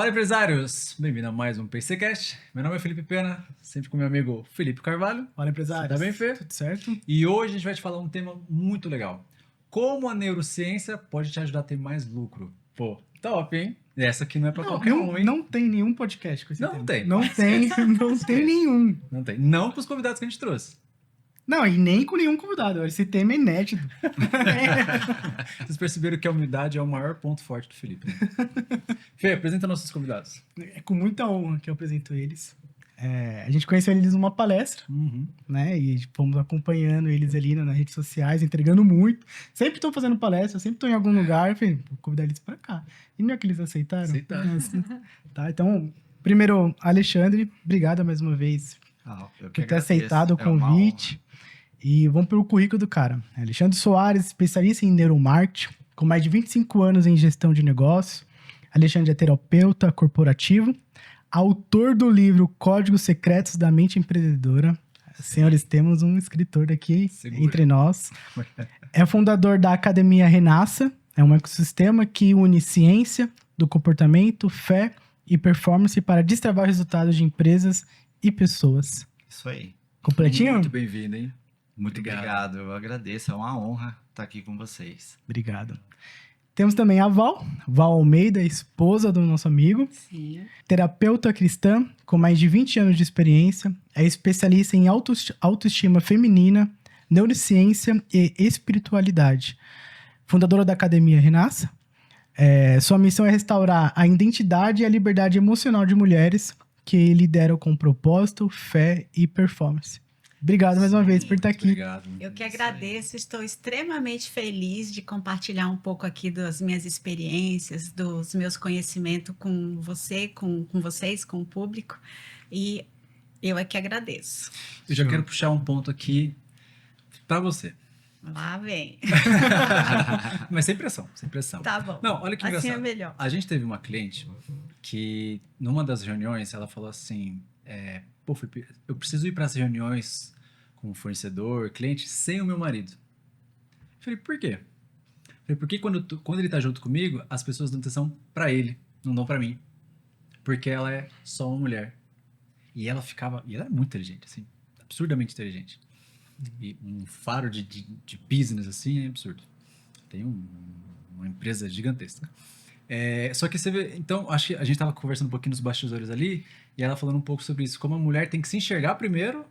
Fala, empresários! Bem-vindo a mais um PCcast. Meu nome é Felipe Pena, sempre com meu amigo Felipe Carvalho. Fala, empresários. Tá bem, Fê? Tudo certo? E hoje a gente vai te falar um tema muito legal. Como a neurociência pode te ajudar a ter mais lucro. Pô, top, hein? Essa aqui não é pra qualquer um, hein? Não tem nenhum podcast com esse tema. Tem. Não tem nenhum. Não tem. Não pros convidados que a gente trouxe. Não, e nem com nenhum convidado. Esse tema é inédito. Vocês perceberam que a humildade é o maior ponto forte do Felipe, né? Fê, apresenta nossos convidados. É com muita honra que eu apresento eles. A gente conheceu eles numa palestra, né? E fomos acompanhando eles ali nas redes sociais, entregando muito. Sempre estão fazendo palestra, sempre estão em algum lugar. Eu falei, vou convidar eles pra cá. E não é que eles aceitaram? Aceitaram. Tá, então, primeiro, Alexandre, obrigado mais uma vez por ter aceitado o convite. E vamos pelo currículo do cara. Alexandre Soares, especialista em neuromarketing, com mais de 25 anos em gestão de negócios. Alexandre é terapeuta corporativo, autor do livro Códigos Secretos da Mente Empreendedora. Senhores, temos um escritor aqui entre nós. É fundador da Academia Renasça, é um ecossistema que une ciência do comportamento, fé e performance para destravar resultados de empresas e pessoas. Isso aí. Completinho? Muito bem-vindo, hein? Muito obrigado. Eu agradeço. É uma honra estar aqui com vocês. Obrigado. Temos também a Val Almeida, esposa do nosso amigo. Sim. Terapeuta cristã, com mais de 20 anos de experiência. É especialista em autoestima feminina, neurociência e espiritualidade. Fundadora da Academia Renasça. Sua missão é restaurar a identidade e a liberdade emocional de mulheres que lideram com propósito, fé e performance. Obrigado mais uma vez por estar aqui. Obrigado. Eu que agradeço, estou extremamente feliz de compartilhar um pouco aqui das minhas experiências, dos meus conhecimentos com você, com vocês, com o público, e eu é que agradeço. Eu já quero puxar um ponto aqui pra você. Lá vem. Mas sem pressão, sem pressão. Tá bom. Não, olha que engraçado. Assim é melhor. A gente teve uma cliente que, numa das reuniões, ela falou assim, pô, Felipe, eu preciso ir para as reuniões com fornecedor, cliente, sem o meu marido. Eu falei, por quê? Eu falei, porque quando ele tá junto comigo, as pessoas dão atenção para ele, não dão para mim. Porque ela é só uma mulher. E ela é muito inteligente, assim, absurdamente inteligente. E um faro de business, assim, é absurdo. Tem uma empresa gigantesca. Só que você vê, então, acho que a gente estava conversando um pouquinho nos bastidores ali, e ela falando um pouco sobre isso, como a mulher tem que se enxergar primeiro,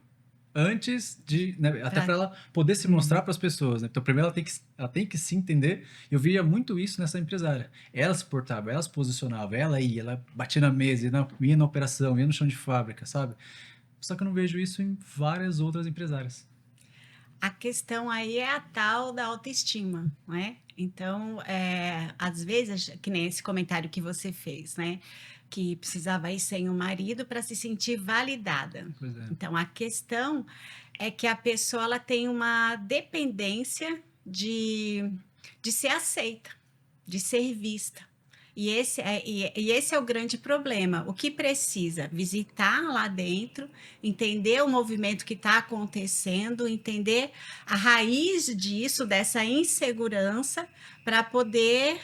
antes de, né, até para ela poder se mostrar para as pessoas, né? Então, primeiro ela tem que se entender. Eu via muito isso nessa empresária. Ela se portava, ela se posicionava, ela batia na mesa, ia na operação, ia no chão de fábrica, sabe? Só que eu não vejo isso em várias outras empresárias. A questão aí é a tal da autoestima, né? Então, às vezes, que nem esse comentário que você fez, né? Que precisava ir sem o marido para se sentir validada. Pois é. Então, a questão é que a pessoa ela tem uma dependência de ser aceita, de ser vista. E esse é o grande problema. O que precisa? Visitar lá dentro, entender o movimento que está acontecendo, entender a raiz disso, dessa insegurança, para poder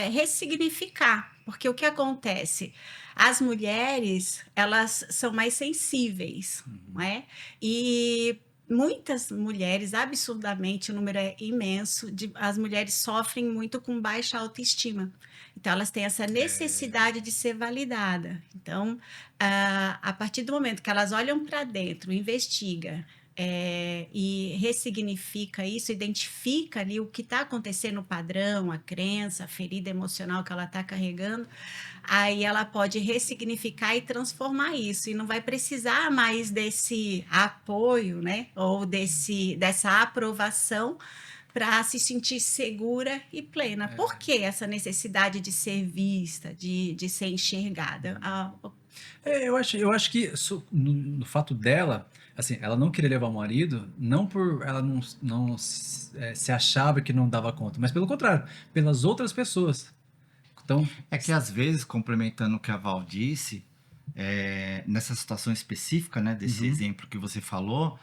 ressignificar. Porque o que acontece? As mulheres, elas são mais sensíveis, não é? E muitas mulheres, absurdamente, o número é imenso, as mulheres sofrem muito com baixa autoestima. Então, elas têm essa necessidade de ser validada. Então, a partir do momento que elas olham para dentro, investigam e ressignifica isso, identifica ali o que está acontecendo, o padrão, a crença, a ferida emocional que ela está carregando, aí ela pode ressignificar e transformar isso, e não vai precisar mais desse apoio, né? Ou dessa aprovação para se sentir segura e plena. Por que essa necessidade de ser vista, de ser enxergada? Eu acho que no fato dela, assim, ela não querer levar o marido, não por ela não se achava que não dava conta, mas pelo contrário, pelas outras pessoas. Então, é que às vezes, complementando o que a Val disse, nessa situação específica, né, desse exemplo que você falou,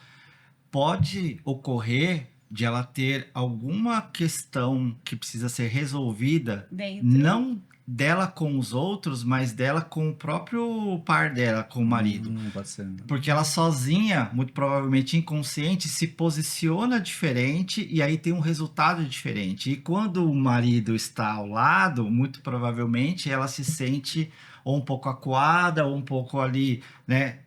pode ocorrer de ela ter alguma questão que precisa ser resolvida, dentro. não dela com os outros, mas dela com o próprio par dela, com o marido. Pode ser. Porque ela sozinha, muito provavelmente inconsciente, se posiciona diferente e aí tem um resultado diferente. E quando o marido está ao lado, muito provavelmente ela se sente ou um pouco acuada, ou um pouco ali, né,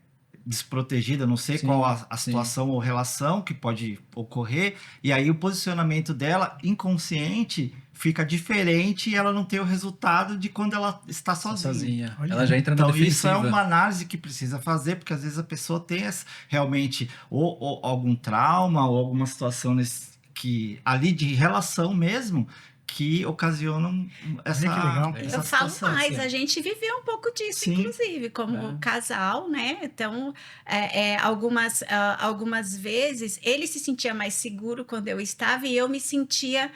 desprotegida, não sei qual a situação ou relação que pode ocorrer, e aí o posicionamento dela inconsciente fica diferente e ela não tem o resultado de quando ela está sozinha. Ela já entra na então, defensiva. Isso é uma análise que precisa fazer, porque às vezes a pessoa tem realmente ou algum trauma ou alguma situação que ali de relação mesmo, que ocasionam essa Eu falo situação, mais, a gente viveu um pouco disso, inclusive, como casal, né? Então, algumas vezes, ele se sentia mais seguro quando eu estava e eu me sentia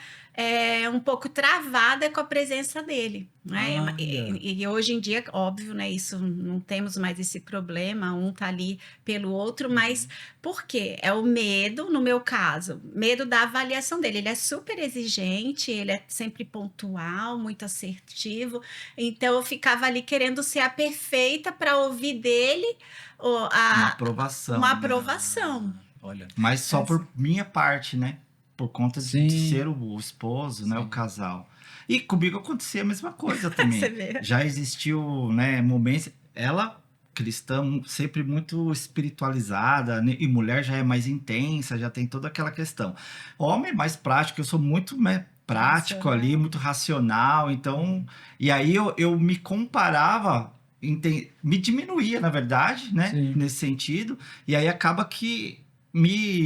um pouco travada com a presença dele, né? E hoje em dia, óbvio, né? Isso não temos mais esse problema, um tá ali pelo outro, mas por quê? É o medo, no meu caso, medo da avaliação dele. Ele é super exigente, ele é sempre pontual, muito assertivo, então eu ficava ali querendo ser a perfeita para ouvir dele uma aprovação. Uma aprovação. Olha. Mas só por minha parte, né? Por conta de ser o esposo, né, o casal. E comigo acontecia a mesma coisa também. Já existiu, né, momentos... Ela, cristã, sempre muito espiritualizada, né, e mulher já é mais intensa, já tem toda aquela questão. Homem é mais prático, eu sou muito prático ali, muito racional, então... E aí eu me comparava, me diminuía, na verdade, né, nesse sentido, e aí acaba que...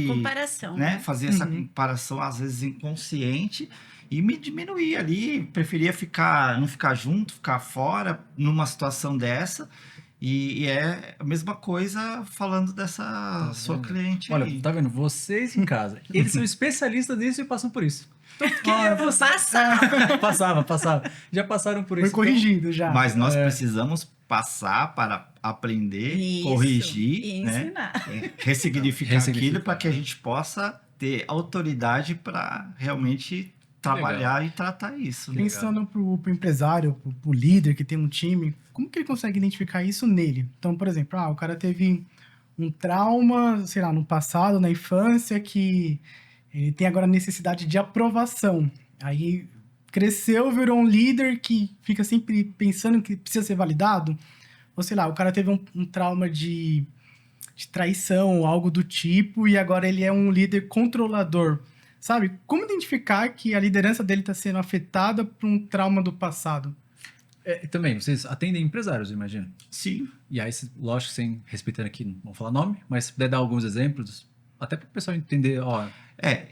comparação, né? Fazer essa comparação, às vezes inconsciente, e me diminuir ali, preferia não ficar junto, ficar fora numa situação dessa. E é a mesma coisa falando dessa sua cliente. Olha, aí. Tá vendo? Vocês em casa, eles são especialistas nisso e passam por isso. Passava. Já passaram por isso. Foi corrigido já. Mas nós precisamos passar para aprender, corrigir, e ensinar. Né? Ressignificar aquilo para que a gente possa ter autoridade para realmente trabalhar e tratar isso. Pensando pro empresário, pro líder que tem um time, como que ele consegue identificar isso nele? Então, por exemplo, o cara teve um trauma, sei lá, no passado, na infância, que ele tem agora necessidade de aprovação. Aí cresceu, virou um líder que fica sempre pensando que precisa ser validado. Ou sei lá, o cara teve um trauma de traição, algo do tipo, e agora ele é um líder controlador. Sabe? Como identificar que a liderança dele está sendo afetada por um trauma do passado? Também, vocês atendem empresários, eu imagino. Sim. E aí, lógico, sem respeitando aqui, não vou falar nome, mas se puder dar alguns exemplos, até para o pessoal entender,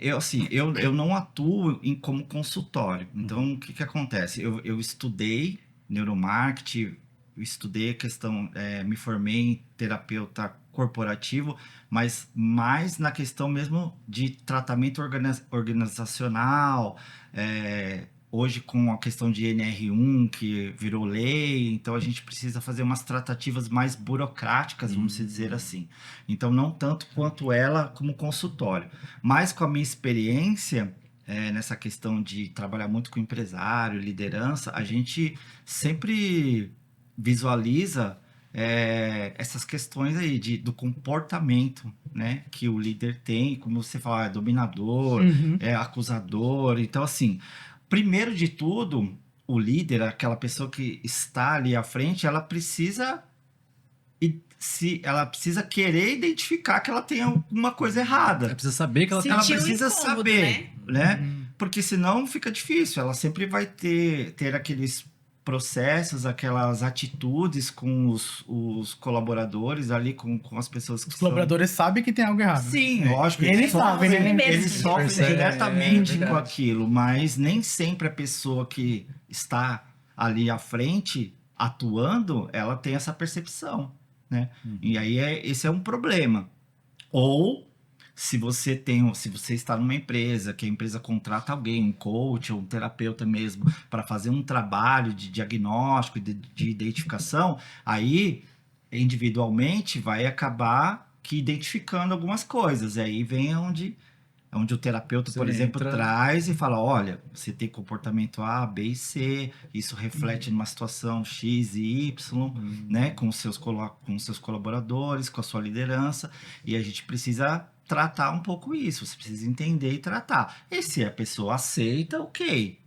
eu não atuo como consultório. Então, o que acontece? Eu estudei neuromarketing, eu estudei a questão, me formei em terapeuta corporativo, mas mais na questão mesmo de tratamento organizacional, hoje com a questão de NR1, que virou lei, então a gente precisa fazer umas tratativas mais burocráticas, vamos dizer assim. Então, não tanto quanto ela como consultório. Mas com a minha experiência, nessa questão de trabalhar muito com empresário, liderança, a gente sempre visualiza essas questões aí do comportamento, né, que o líder tem, como você fala, é dominador, é acusador. Então, assim, primeiro de tudo, o líder, aquela pessoa que está ali à frente, ela precisa querer identificar que ela tem alguma coisa errada. Ela precisa saber que ela tem. Ela precisa saber, né? Porque senão fica difícil. Ela sempre vai ter aqueles processos, aquelas atitudes com os colaboradores ali, com as pessoas que Os colaboradores sabem que tem algo errado. Sim, lógico. Eles sabem, né? Eles sofrem diretamente com aquilo, mas nem sempre a pessoa que está ali à frente, atuando, ela tem essa percepção, né? E aí esse é um problema. Ou se você está numa empresa, que a empresa contrata alguém, um coach ou um terapeuta mesmo, para fazer um trabalho de diagnóstico, de identificação, aí individualmente vai acabar que identificando algumas coisas. E aí vem onde onde o terapeuta, por exemplo, traz e fala, olha, você tem comportamento A, B e C, isso reflete numa situação X e Y, né, com os seus colaboradores, com a sua liderança, e a gente precisa tratar um pouco isso, você precisa entender e tratar. E se a pessoa aceita, ok,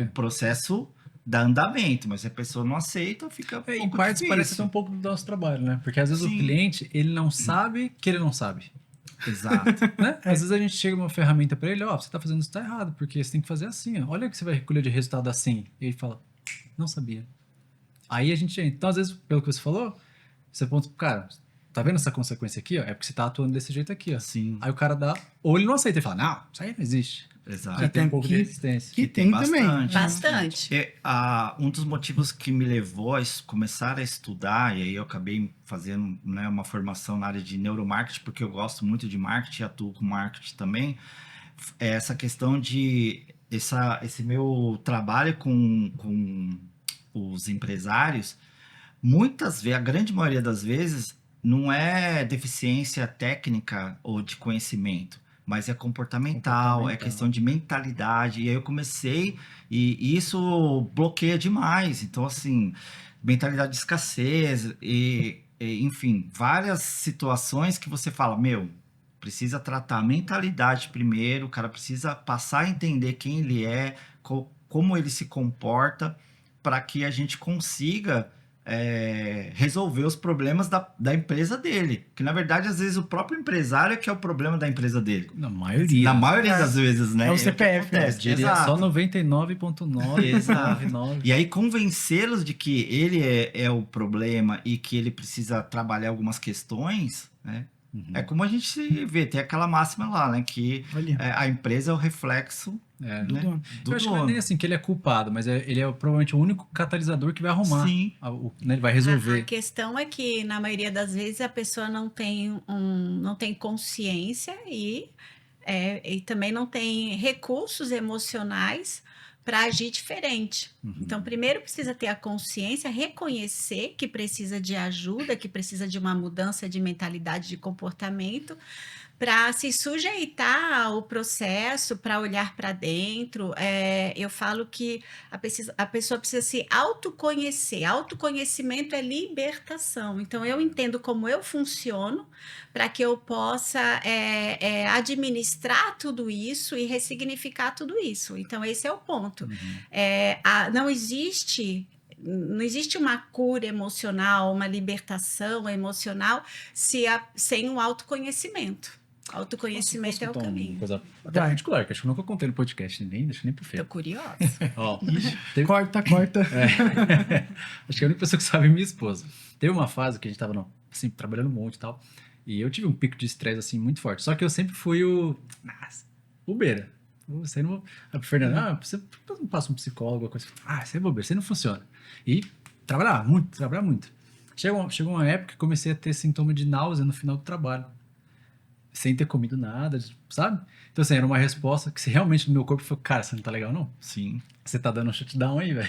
o processo dá andamento, mas se a pessoa não aceita, fica um pouco em partes difícil. parece até um pouco do nosso trabalho, né? Porque às vezes o cliente, ele não sabe que ele não sabe. Exato. Né? Às vezes a gente chega uma ferramenta para ele, você tá fazendo isso, tá errado, porque você tem que fazer assim, ó. Olha que você vai recolher de resultado assim. E ele fala, não sabia. Aí a gente, então às vezes, pelo que você falou, você aponta pro cara, tá vendo essa consequência aqui, ó? É porque você tá atuando desse jeito aqui, ó. Sim. Aí o cara dá, ou ele não aceita e fala, não, isso aí não existe. Exato. Já tem um pouco de resistência. Que tem também. Bastante. Um dos motivos que me levou a começar a estudar, e aí eu acabei fazendo, né, uma formação na área de neuromarketing, porque eu gosto muito de marketing, atuo com marketing também, é essa questão de esse meu trabalho com os empresários, muitas vezes, a grande maioria das vezes, não é deficiência técnica ou de conhecimento, mas é comportamental, é questão de mentalidade. E aí eu comecei, e isso bloqueia demais. Então, assim, mentalidade de escassez, enfim, várias situações que você fala, precisa tratar a mentalidade primeiro, o cara precisa passar a entender quem ele é, como ele se comporta, para que a gente consiga resolver os problemas da empresa dele. Que, na verdade, às vezes o próprio empresário é que é o problema da empresa dele. Na maioria. Na maioria das vezes, né? É o CPF. Diria só 99,9. Exato. E aí convencê-los de que ele é o problema e que ele precisa trabalhar algumas questões, né? É como a gente vê, tem aquela máxima lá, né? Que a empresa é o reflexo do dono. Eu acho que não é nem assim que ele é culpado, mas ele é provavelmente o único catalisador que vai arrumar. Sim. Né, ele vai resolver. A questão é que, na maioria das vezes, a pessoa não tem consciência e também não tem recursos emocionais para agir diferente. Então, primeiro precisa ter a consciência, reconhecer que precisa de ajuda, que precisa de uma mudança de mentalidade, de comportamento, para se sujeitar ao processo, para olhar para dentro. Eu falo que a pessoa precisa se autoconhecer. Autoconhecimento é libertação. Então, eu entendo como eu funciono para que eu possa administrar tudo isso e ressignificar tudo isso. Então, esse é o ponto. Não existe uma cura emocional, uma libertação emocional sem o autoconhecimento. Autoconhecimento é o caminho. Uma coisa até particular, que acho que eu nunca contei no podcast, nem pro feio. Tô curiosa. Corta. Acho que a única pessoa que sabe é minha esposa. Teve uma fase que a gente tava assim, trabalhando um monte e tal, e eu tive um pico de estresse assim, muito forte. Só que eu sempre fui o bobeira. Você não... A Fernanda, você não passa um psicólogo, coisa. Você é bobeira, você não funciona. E trabalhar muito. Chegou uma época que comecei a ter sintoma de náusea no final do trabalho. Sem ter comido nada, sabe? Então, assim, era uma resposta que se realmente no meu corpo foi, cara, você não tá legal, não? Sim. Você tá dando um shutdown aí, velho.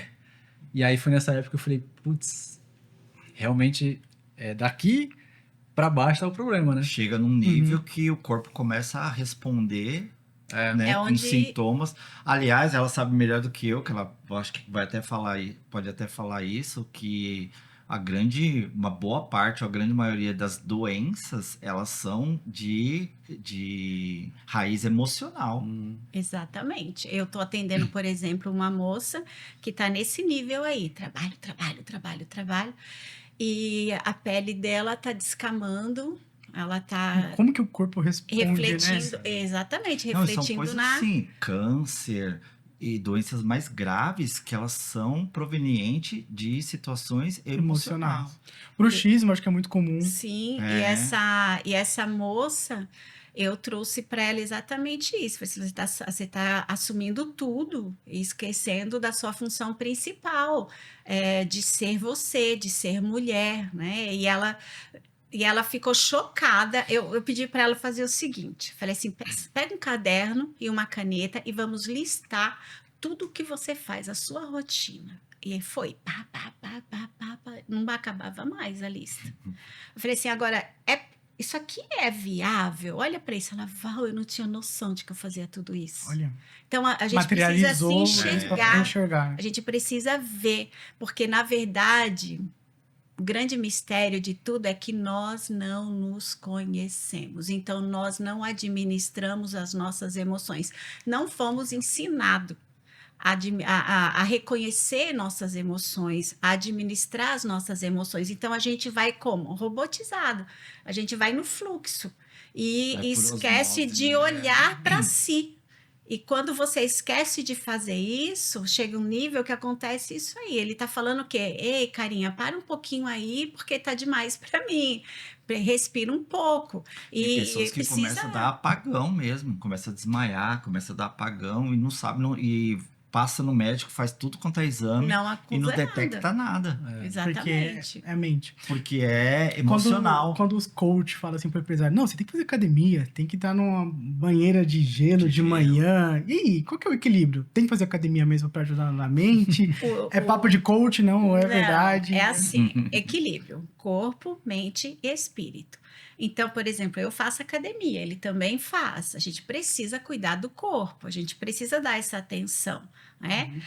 E aí foi nessa época que eu falei, putz, realmente daqui pra baixo tá o problema, né? Chega num nível que o corpo começa a responder, né, com sintomas. Aliás, ela sabe melhor do que eu, que ela acho que pode até falar isso, que uma boa parte, a grande maioria das doenças, elas são de raiz emocional. Exatamente. Eu estou atendendo, por exemplo, uma moça que está nesse nível aí, trabalho, e a pele dela está descamando, ela está... Como que o corpo responde, refletindo, né? Exatamente, Não, refletindo são coisas assim, câncer e doenças mais graves que elas são provenientes de situações emocionais. Bruxismo, acho que é muito comum. Sim, e essa moça, eu trouxe para ela exatamente isso. Você tá assumindo tudo e esquecendo da sua função principal, de ser você, de ser mulher, né? E ela ficou chocada. Eu pedi para ela fazer o seguinte: falei assim, pega um caderno e uma caneta e vamos listar tudo o que você faz, a sua rotina. E foi, não acabava mais a lista. Eu falei assim, agora, isso aqui é viável? Olha para isso. Ela, Val, eu não tinha noção de que eu fazia tudo isso. Olha, Então, a gente precisa se materializou pra enxergar. enxergar. A gente precisa ver. Porque, na verdade, o grande mistério de tudo é que nós não nos conhecemos. Então, nós não administramos as nossas emoções. Não fomos ensinados a reconhecer nossas emoções, a administrar as nossas emoções. Então, a gente vai como? Robotizado. A gente vai no fluxo e Vai por esquece osmose, de né? olhar para si. E quando você esquece de fazer isso, chega um nível que acontece isso aí. Ele tá falando o quê? Ei, carinha, para um pouquinho aí, porque tá demais para mim. Respira um pouco. Tem pessoas que precisa... começam a dar apagão mesmo, começa a desmaiar, começa a dar apagão e não sabe, e passa no médico, faz tudo quanto é exame não e não acusa detecta nada. Exatamente. Porque é a mente. Porque é emocional. Quando os coaches falam assim pro empresário, não, você tem que fazer academia, tem que estar numa banheira de gelo de manhã. E aí, qual que é o equilíbrio? Tem que fazer academia mesmo para ajudar na mente? É papo de coach, não é verdade? É assim, equilíbrio, corpo, mente e espírito. Então, por exemplo, eu faço academia, ele também faz. A gente precisa cuidar do corpo, a gente precisa dar essa atenção, né?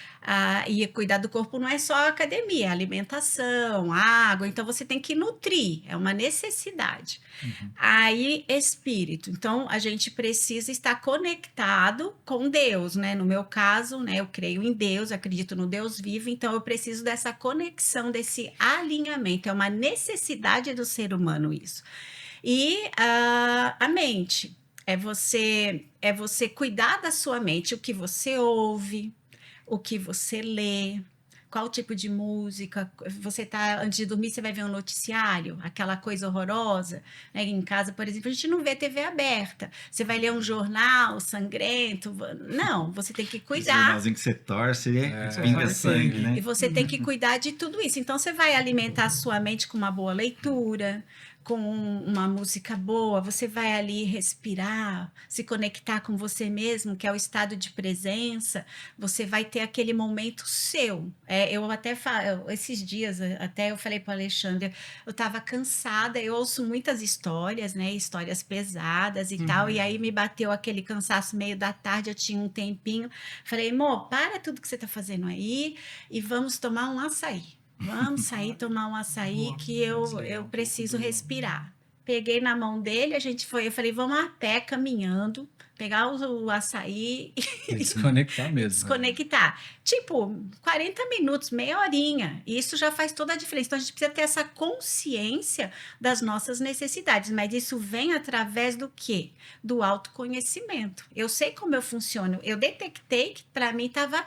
E cuidar do corpo não é só academia, é alimentação, água. Então, você tem que nutrir, é uma necessidade. Aí, espírito. Então, a gente precisa estar conectado com Deus, né? No meu caso, né? Eu creio em Deus, acredito no Deus vivo, então eu preciso dessa conexão, desse alinhamento. É uma necessidade do ser humano isso. E a mente é você cuidar da sua mente, o que você ouve, o que você lê, qual tipo de música. Você tá antes de dormir, você vai ver um noticiário, aquela coisa horrorosa, né? Em casa, por exemplo, a gente não vê TV aberta. Você vai ler um jornal sangrento. Não, você tem que Esse cuidar. jornalzinho que você torce, pinga sangue, né? E você tem que cuidar de tudo isso. Então, você vai alimentar a sua mente com uma boa leitura, com uma música boa, você vai ali respirar, se conectar com você mesmo, que é o estado de presença, você vai ter aquele momento seu. Eu até falo, esses dias, até eu falei para o Alexandre, eu estava cansada, eu ouço muitas histórias, né, histórias pesadas e tal, e aí me bateu aquele cansaço meio da tarde, eu tinha um tempinho, falei, amor, para tudo que você está fazendo aí e vamos tomar um açaí. Vamos sair tomar um açaí que eu preciso respirar. Peguei na mão dele, a gente foi, eu falei, vamos a pé caminhando, pegar o açaí e desconectar mesmo. Desconectar. Tipo, 40 minutos, meia horinha. E isso já faz toda a diferença. Então, a gente precisa ter essa consciência das nossas necessidades. Mas isso vem através do quê? Do autoconhecimento. Eu sei como eu funciono. Eu detectei que para mim estava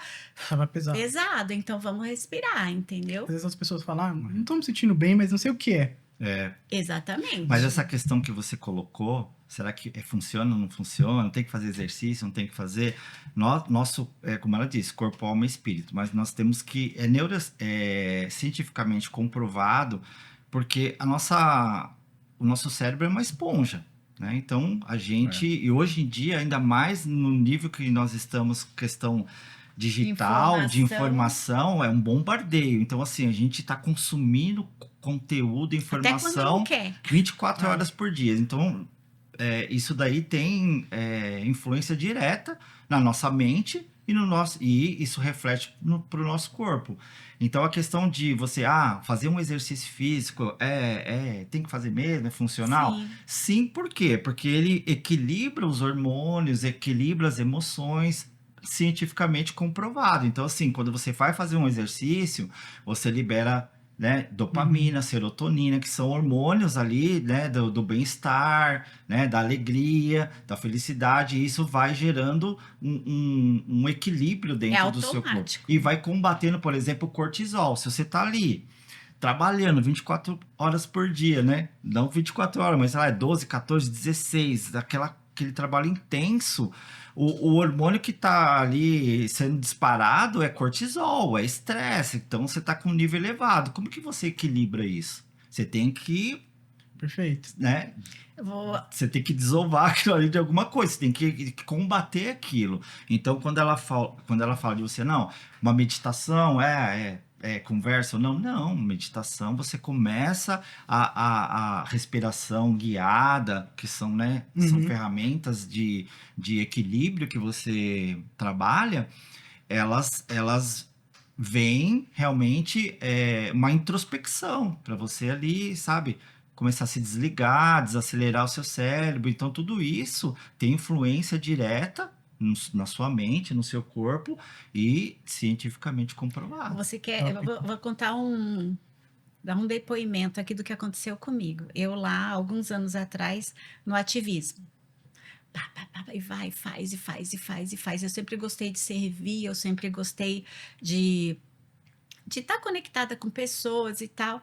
pesado. Então, vamos respirar, entendeu? Às vezes as pessoas falam, não estou me sentindo bem, mas não sei o que é. Exatamente. Mas essa questão que você colocou, será que funciona ou não funciona? Tem que fazer exercício, não tem que fazer? Nosso, como ela disse, corpo, alma e espírito. Mas nós temos que... cientificamente comprovado, porque o nosso cérebro é uma esponja, né? Então, a gente... E hoje em dia, ainda mais no nível que nós estamos, questão digital, de informação, é um bombardeio. Então, assim, a gente está consumindo conteúdo, informação 24 horas por dia. Então, isso daí tem influência direta na nossa mente e isso reflete para o nosso corpo. Então, a questão de você fazer um exercício físico tem que fazer mesmo, é funcional? Sim, por quê? Porque ele equilibra os hormônios, equilibra as emoções, cientificamente comprovado. Então, assim, quando você vai fazer um exercício, você libera, né, dopamina, serotonina, que são hormônios ali, né, do bem-estar, né, da alegria, da felicidade, e isso vai gerando um equilíbrio dentro do seu corpo. E vai combatendo, por exemplo, o cortisol. Se você tá ali trabalhando 24 horas por dia, né, não 24 horas, mas sei lá, 12, 14, 16, aquele trabalho intenso, o hormônio que está ali sendo disparado é cortisol, é estresse. Então, você está com um nível elevado. Como que você equilibra isso? Você tem que... Perfeito. Né? Você tem que desovar aquilo ali de alguma coisa. Você tem que combater aquilo. Então, quando ela fala de você, não, uma meditação conversa ou não? Não, meditação, você começa a respiração guiada, que são, né, são ferramentas de equilíbrio que você trabalha, elas vêm realmente uma introspecção para você ali, sabe? Começar a se desligar, desacelerar o seu cérebro. Então, tudo isso tem influência direta na sua mente, no seu corpo e cientificamente comprovado. Você quer? Eu vou contar dar um depoimento aqui do que aconteceu comigo. Eu lá, alguns anos atrás, no ativismo. E vai, faz, e faz, e faz, e faz. Eu sempre gostei de servir, eu sempre gostei de estar conectada com pessoas e tal.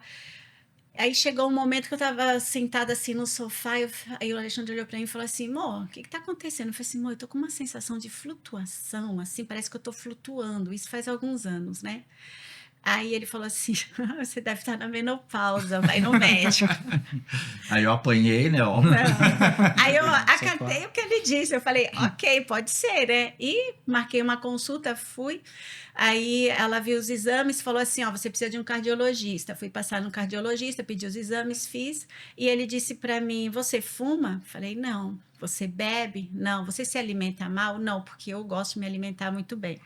Aí chegou um momento que eu estava sentada assim no sofá, aí o Alexandre olhou para mim e falou assim, Mô, o que está acontecendo? Eu falei assim, Mô, eu tô com uma sensação de flutuação, assim, parece que eu tô flutuando. Isso faz alguns anos, né? Aí ele falou assim, você deve estar na menopausa, vai no médico. Aí eu apanhei, né? Ó. Aí eu acatei o que ele disse, eu falei, ok, pode ser, né? E marquei uma consulta, fui. Aí ela viu os exames, falou assim, ó, você precisa de um cardiologista. Fui passar no cardiologista, pedi os exames, fiz. E ele disse para mim, você fuma? Falei, não. Você bebe? Não. Você se alimenta mal? Não, porque eu gosto de me alimentar muito bem.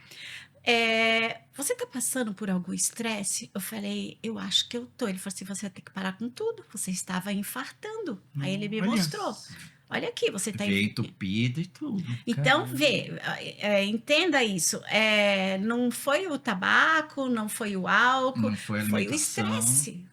Você está passando por algum estresse? Eu falei, eu acho que eu tô. Ele falou assim, você vai ter que parar com tudo. Você estava infartando. Aí ele me mostrou. Olha aqui, você está entupido e tudo. Então, entenda isso. Não foi o tabaco, não foi o álcool, não foi o estresse.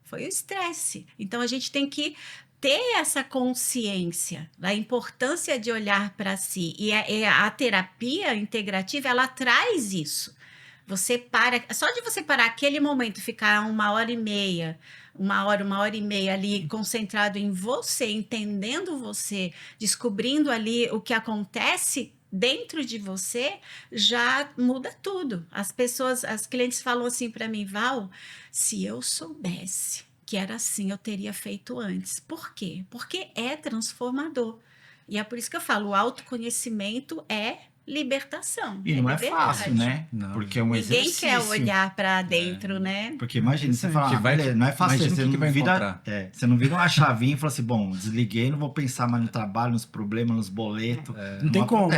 Foi o estresse. Então, a gente tem que ter essa consciência da importância de olhar para si. E a terapia integrativa, ela traz isso. Você para, só de você parar aquele momento, ficar 1h30, uma hora e meia ali concentrado em você, entendendo você, descobrindo ali o que acontece dentro de você, já muda tudo. As clientes falam assim para mim, Val, se eu soubesse que era assim, eu teria feito antes. Por quê? Porque é transformador. E é por isso que eu falo, o autoconhecimento é libertação. E não é fácil, né? Não. Porque é um exercício. Ninguém quer olhar para dentro, né? Porque imagina, você fala, não é fácil, você não vira, você não vira uma chavinha e fala assim, bom, desliguei, não vou pensar mais no trabalho, nos problemas, nos boletos. Não tem como.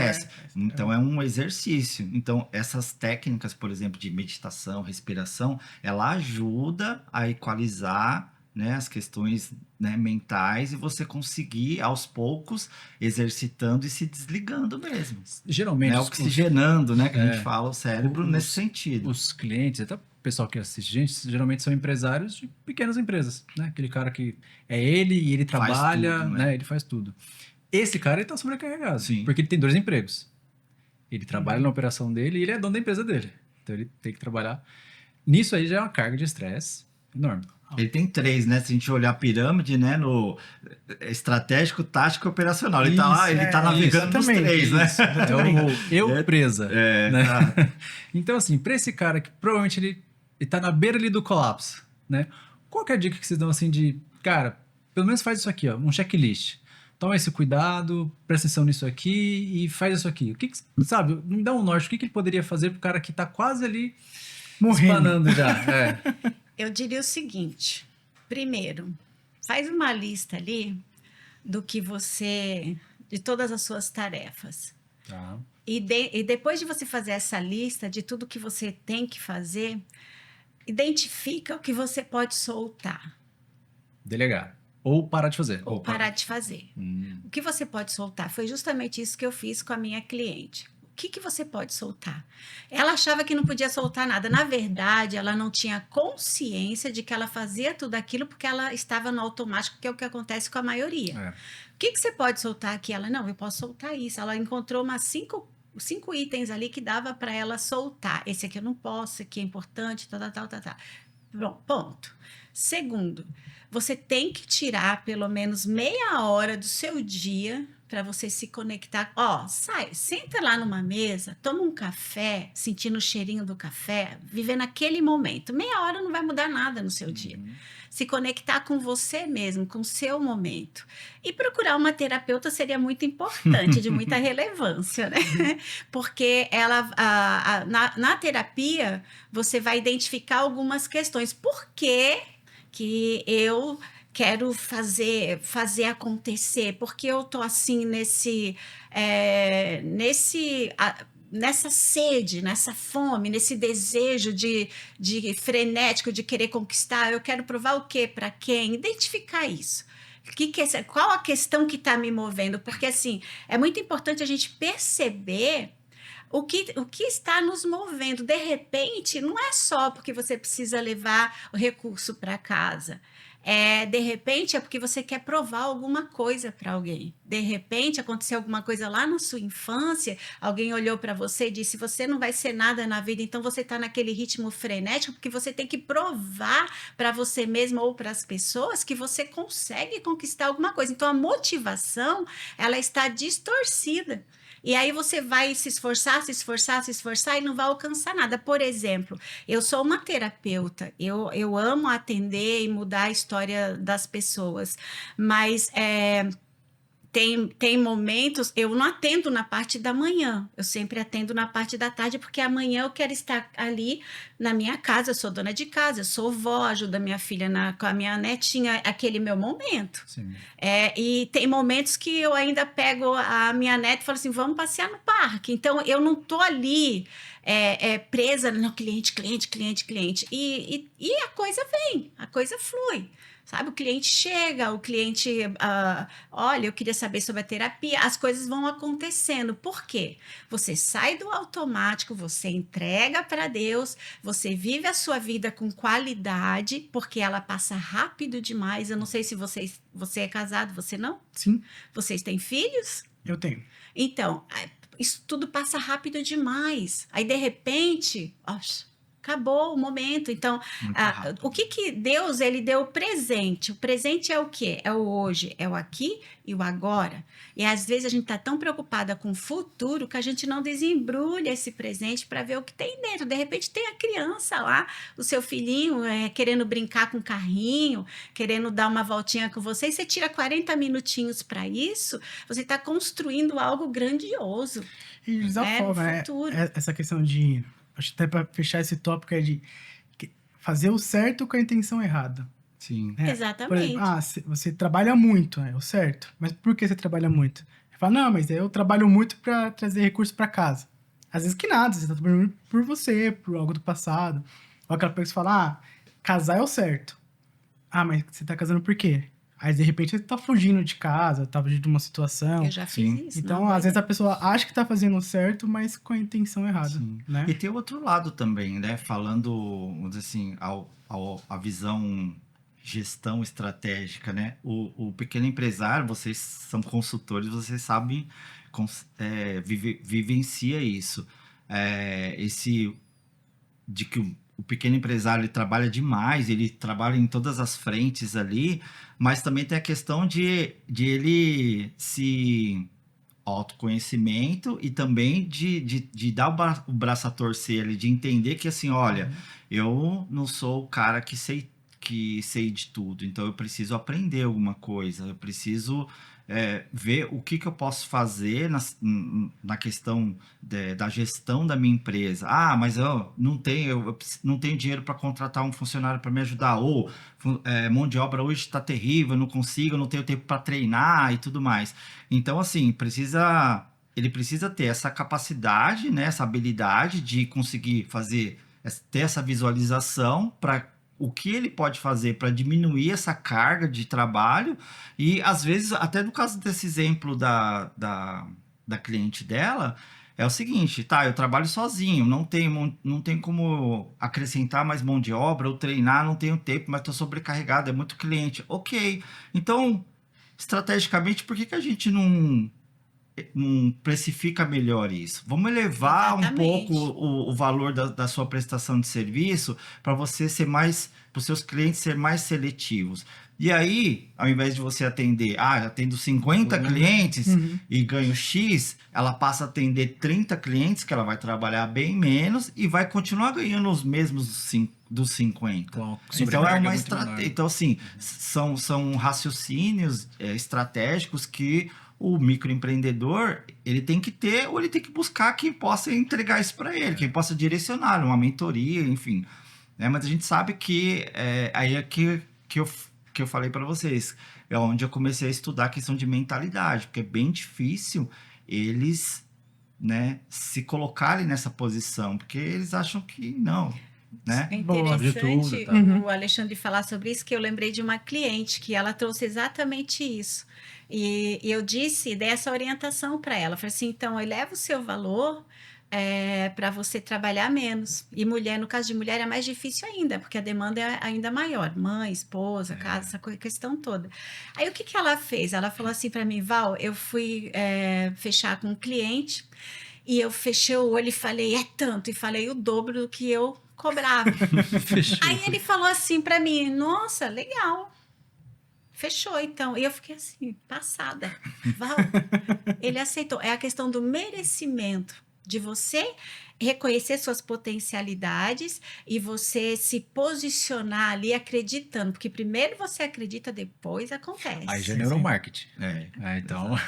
Então é um exercício. Então essas técnicas, por exemplo, de meditação, respiração, ela ajuda a equalizar, né, as questões, né, mentais e você conseguir aos poucos exercitando e se desligando mesmo. Geralmente, né, oxigenando, né, que a gente fala o cérebro nesse sentido. Os clientes, até o pessoal que assiste gente, geralmente são empresários de pequenas empresas, né? Aquele cara que é ele e ele trabalha, tudo, né? Ele faz tudo. Esse cara, ele tá sobrecarregado, Sim. porque ele tem 2 empregos. Ele trabalha na operação dele e ele é dono da empresa dele. Então ele tem que trabalhar. Nisso aí já é uma carga de estresse enorme. Ele tem 3, né? Se a gente olhar a pirâmide, né? No estratégico, tático e operacional. Ele tá lá, ele tá navegando nos 3, né? É o presa. Né? Tá. Então, assim, para esse cara que provavelmente ele tá na beira ali do colapso, né? Qual que é a dica que vocês dão assim de, cara, pelo menos faz isso aqui, ó, um checklist. Toma esse cuidado, presta atenção nisso aqui e faz isso aqui. O que sabe, me dá um norte, o que ele poderia fazer pro cara que tá quase ali morrendo já? Eu diria o seguinte, primeiro, faz uma lista ali de todas as suas tarefas. Tá. E depois de você fazer essa lista de tudo que você tem que fazer, identifica o que você pode soltar. Delegar. Ou parar de fazer. Ou parar de fazer. O que você pode soltar? Foi justamente isso que eu fiz com a minha cliente. O que você pode soltar? Ela achava que não podia soltar nada. Na verdade, ela não tinha consciência de que ela fazia tudo aquilo porque ela estava no automático, que é o que acontece com a maioria. O que você pode soltar aqui? Ela, não, eu posso soltar isso. Ela encontrou umas 5 itens ali que dava para ela soltar. Esse aqui eu não posso, esse aqui é importante, tal. Bom, ponto. Segundo, você tem que tirar pelo menos meia hora do seu dia para você se conectar. Sai, senta lá numa mesa, toma um café, sentindo o cheirinho do café, vivendo aquele momento. Meia hora não vai mudar nada no seu dia. se conectar com você mesmo, com o seu momento. E procurar uma terapeuta seria muito importante, de muita relevância, né? Porque na terapia você vai identificar algumas questões. Por que eu quero fazer acontecer? Porque eu tô assim nessa sede, nessa fome, nesse desejo de frenético de querer conquistar? Eu quero provar o quê? Para quem? Identificar isso. Qual a questão que está me movendo? Porque assim, é muito importante a gente perceber o que está nos movendo. De repente, não é só porque você precisa levar o recurso para casa. De repente, é porque você quer provar alguma coisa para alguém. De repente, aconteceu alguma coisa lá na sua infância, alguém olhou para você e disse: você não vai ser nada na vida, então você está naquele ritmo frenético porque você tem que provar para você mesmo ou para as pessoas que você consegue conquistar alguma coisa. Então, a motivação, ela está distorcida. E aí você vai se esforçar e não vai alcançar nada. Por exemplo, eu sou uma terapeuta, eu amo atender e mudar a história das pessoas, mas tem momentos, eu não atendo na parte da manhã, eu sempre atendo na parte da tarde, porque amanhã eu quero estar ali na minha casa, eu sou dona de casa, eu sou vó, ajudo a minha filha com a minha netinha, aquele meu momento. Sim. E tem momentos que eu ainda pego a minha neta e falo assim, vamos passear no parque. Então, eu não estou ali presa no cliente. E a coisa vem, a coisa flui. Sabe, o cliente chega, o cliente, olha, eu queria saber sobre a terapia, as coisas vão acontecendo. Por quê? Você sai do automático, você entrega para Deus, você vive a sua vida com qualidade, porque ela passa rápido demais. Eu não sei se você é casado, você não? Sim. Vocês têm filhos? Eu tenho. Então, isso tudo passa rápido demais. Aí, de repente, acabou o momento. Então, o que Deus, ele deu o presente? O presente é o quê? É o hoje, é o aqui e o agora. E às vezes a gente está tão preocupada com o futuro que a gente não desembrulha esse presente para ver o que tem dentro. De repente tem a criança lá, o seu filhinho querendo brincar com o carrinho, querendo dar uma voltinha com você, e você tira 40 minutinhos para isso, você está construindo algo grandioso. E desafoga, né? Essa questão de... Acho que até para fechar esse tópico de fazer o certo com a intenção errada. Sim. Exatamente. Por exemplo, você trabalha muito, é o certo. Mas por que você trabalha muito? Você fala, não, mas eu trabalho muito para trazer recursos para casa. Às vezes que nada, você está trabalhando por você, por algo do passado. Ou aquela pessoa que fala, casar é o certo. Mas você está casando por quê? Aí, de repente, você tá fugindo de casa, tá fugindo de uma situação. Eu já fiz isso. Então, às vezes, a pessoa acha que tá fazendo o certo, mas com a intenção errada. Né? E tem o outro lado também, né? Falando, vamos dizer assim, a visão gestão estratégica, né? O pequeno empresário, vocês são consultores, vocês sabem, vivencia isso. De que o pequeno empresário, ele trabalha demais, ele trabalha em todas as frentes ali, mas também tem a questão de ele se autoconhecimento e também de dar o braço a torcer ali, de entender que assim, olha, eu não sou o cara que sei de tudo, então eu preciso aprender alguma coisa, eu preciso ver o que eu posso fazer na questão da gestão da minha empresa. Mas eu não tenho dinheiro para contratar um funcionário para me ajudar, ou mão de obra hoje está terrível, eu não tenho tempo para treinar e tudo mais. Então, assim, ele precisa ter essa capacidade, né, essa habilidade de conseguir ter essa visualização para o que ele pode fazer para diminuir essa carga de trabalho. E, às vezes, até no caso desse exemplo da cliente dela, é o seguinte, eu trabalho sozinho, não tenho como acrescentar mais mão de obra ou treinar, não tenho tempo, mas estou sobrecarregado, é muito cliente. Ok, então, estrategicamente, por que a gente não precifica melhor isso? Vamos elevar um pouco o valor da sua prestação de serviço para você ser mais, para os seus clientes ser mais seletivos. E aí, ao invés de você atender, atendo 50 clientes e ganho X, ela passa a atender 30 clientes, que ela vai trabalhar bem menos e vai continuar ganhando os dos 50. Com Então, é uma muito estratégia. menor. Então, assim, são raciocínios estratégicos que o microempreendedor ele tem que ter, ou ele tem que buscar quem possa entregar isso para ele, quem possa direcionar, uma mentoria, enfim. Né? Mas a gente sabe que aí é que eu falei para vocês, é onde eu comecei a estudar a questão de mentalidade, porque é bem difícil eles, né, se colocarem nessa posição, porque eles acham que não, né? É Boa. interessante Sobre tudo, tá? o Alexandre falar sobre isso, que eu lembrei de uma cliente que ela trouxe exatamente isso. E eu dei essa orientação para ela. Falei assim, então, eleva o seu valor para você trabalhar menos. E mulher, no caso de mulher, é mais difícil ainda, porque a demanda é ainda maior. Mãe, esposa, casa, essa questão toda. Aí, o que que ela fez? Ela falou assim para mim, Val, eu fui fechar com um cliente e eu fechei o olho e falei, é tanto. E falei o dobro do que eu cobrava. Fechou. Aí ele falou assim para mim, nossa, legal. Fechou, então. E eu fiquei assim, passada. Val, ele aceitou. É a questão do merecimento, de você reconhecer suas potencialidades e você se posicionar ali acreditando. Porque primeiro você acredita, depois acontece. Aí já é neuromarketing. É. Então.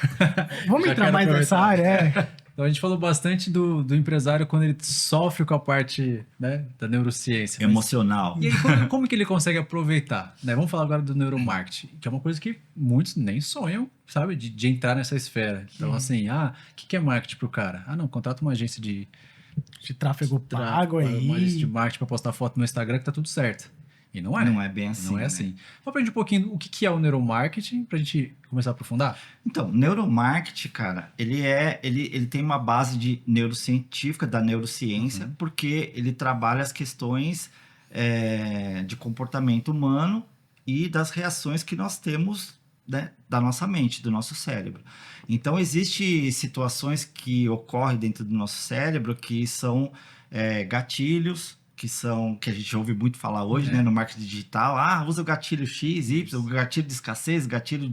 Vamos Já entrar quero mais nessa aproveitar. área, Então a gente falou bastante do empresário quando ele sofre com a parte, né, da neurociência. Mas Emocional. e aí, como que ele consegue aproveitar? Né? Vamos falar agora do neuromarketing, que é uma coisa que muitos nem sonham, sabe, de entrar nessa esfera. Então, assim, o que é marketing pro cara? Ah, não, contrata uma agência de de tráfego pago uma agência de aí. marketing para postar foto no Instagram que tá tudo certo. E não é. Não é bem assim. Não é né? assim. Vamos aprender um pouquinho o que é o neuromarketing pra gente começar a aprofundar? Então, neuromarketing, cara, ele tem uma base de neurocientífica, da neurociência, porque ele trabalha as questões de comportamento humano e das reações que nós temos, né, da nossa mente, do nosso cérebro. Então, existem situações que ocorrem dentro do nosso cérebro que são gatilhos, que a gente ouve muito falar hoje, né, no marketing digital. Usa o gatilho X, Y, o gatilho de escassez, gatilho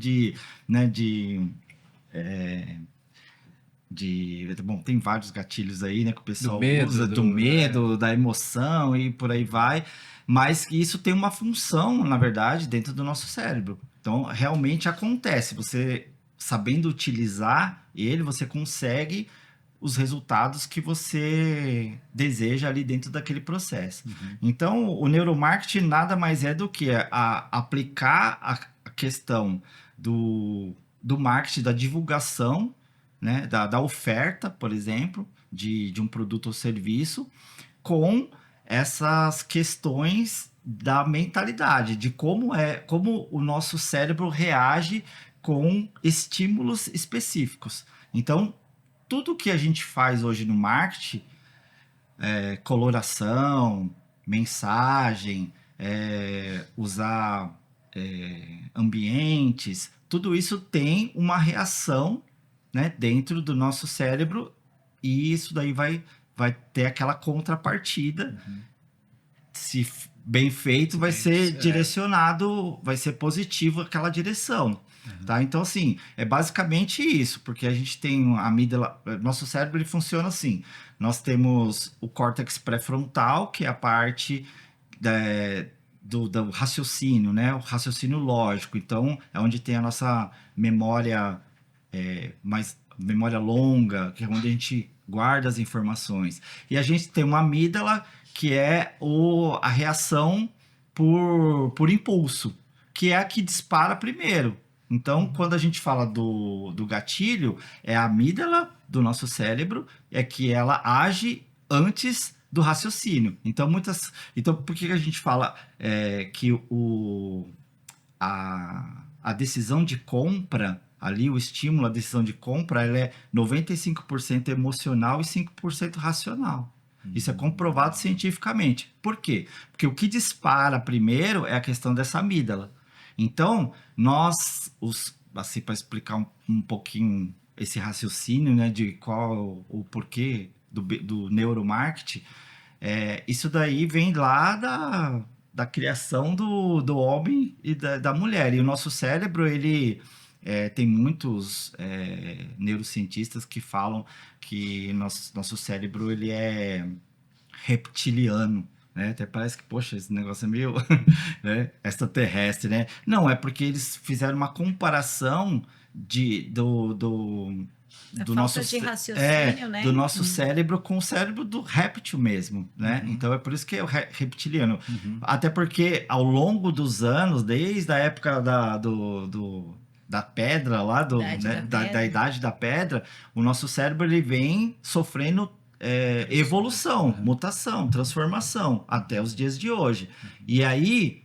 bom, tem vários gatilhos aí, né, que o pessoal usa, do medo, da emoção e por aí vai, mas isso tem uma função, na verdade, dentro do nosso cérebro. Então, realmente acontece, você sabendo utilizar ele, você consegue os resultados que você deseja ali dentro daquele processo. Então, o neuromarketing nada mais é do que aplicar a questão do marketing, da divulgação, né, da oferta, por exemplo, de um produto ou serviço, com essas questões da mentalidade, de como o nosso cérebro reage com estímulos específicos. Então, tudo que a gente faz hoje no marketing, coloração, mensagem, usar ambientes, tudo isso tem uma reação, né, dentro do nosso cérebro, e isso daí vai ter aquela contrapartida. Se bem feito, vai ser direcionado, vai ser positivo aquela direção. Tá? Então, assim, é basicamente isso, porque a gente tem a amígdala, nosso cérebro ele funciona assim. Nós temos o córtex pré-frontal, que é a parte do raciocínio, né? O raciocínio lógico. Então, é onde tem a nossa memória memória longa, que é onde a gente guarda as informações. E a gente tem uma amígdala, que é a reação por impulso, que é a que dispara primeiro. Então, quando a gente fala do gatilho, é a amígdala do nosso cérebro, é que ela age antes do raciocínio. Então, por que a gente fala que a decisão de compra, ali o estímulo, a decisão de compra, ela é 95% emocional e 5% racional. Isso é comprovado cientificamente. Por quê? Porque o que dispara primeiro é a questão dessa amígdala. Então, assim, para explicar um pouquinho esse raciocínio, né, de qual o porquê do neuromarketing, isso daí vem lá da criação do homem e da mulher. E o nosso cérebro, ele tem muitos neurocientistas que falam que nosso cérebro ele é reptiliano, né? Até parece que, poxa, esse negócio é meio né? Extraterrestre, né? Não, é porque eles fizeram uma comparação do nosso de raciocínio, né? do nosso cérebro com o cérebro do réptil mesmo, né? Então é por isso que é o reptiliano. Até porque ao longo dos anos, desde a época da pedra lá, da idade da pedra, o nosso cérebro ele vem sofrendo evolução, mutação, transformação até os dias de hoje. E aí,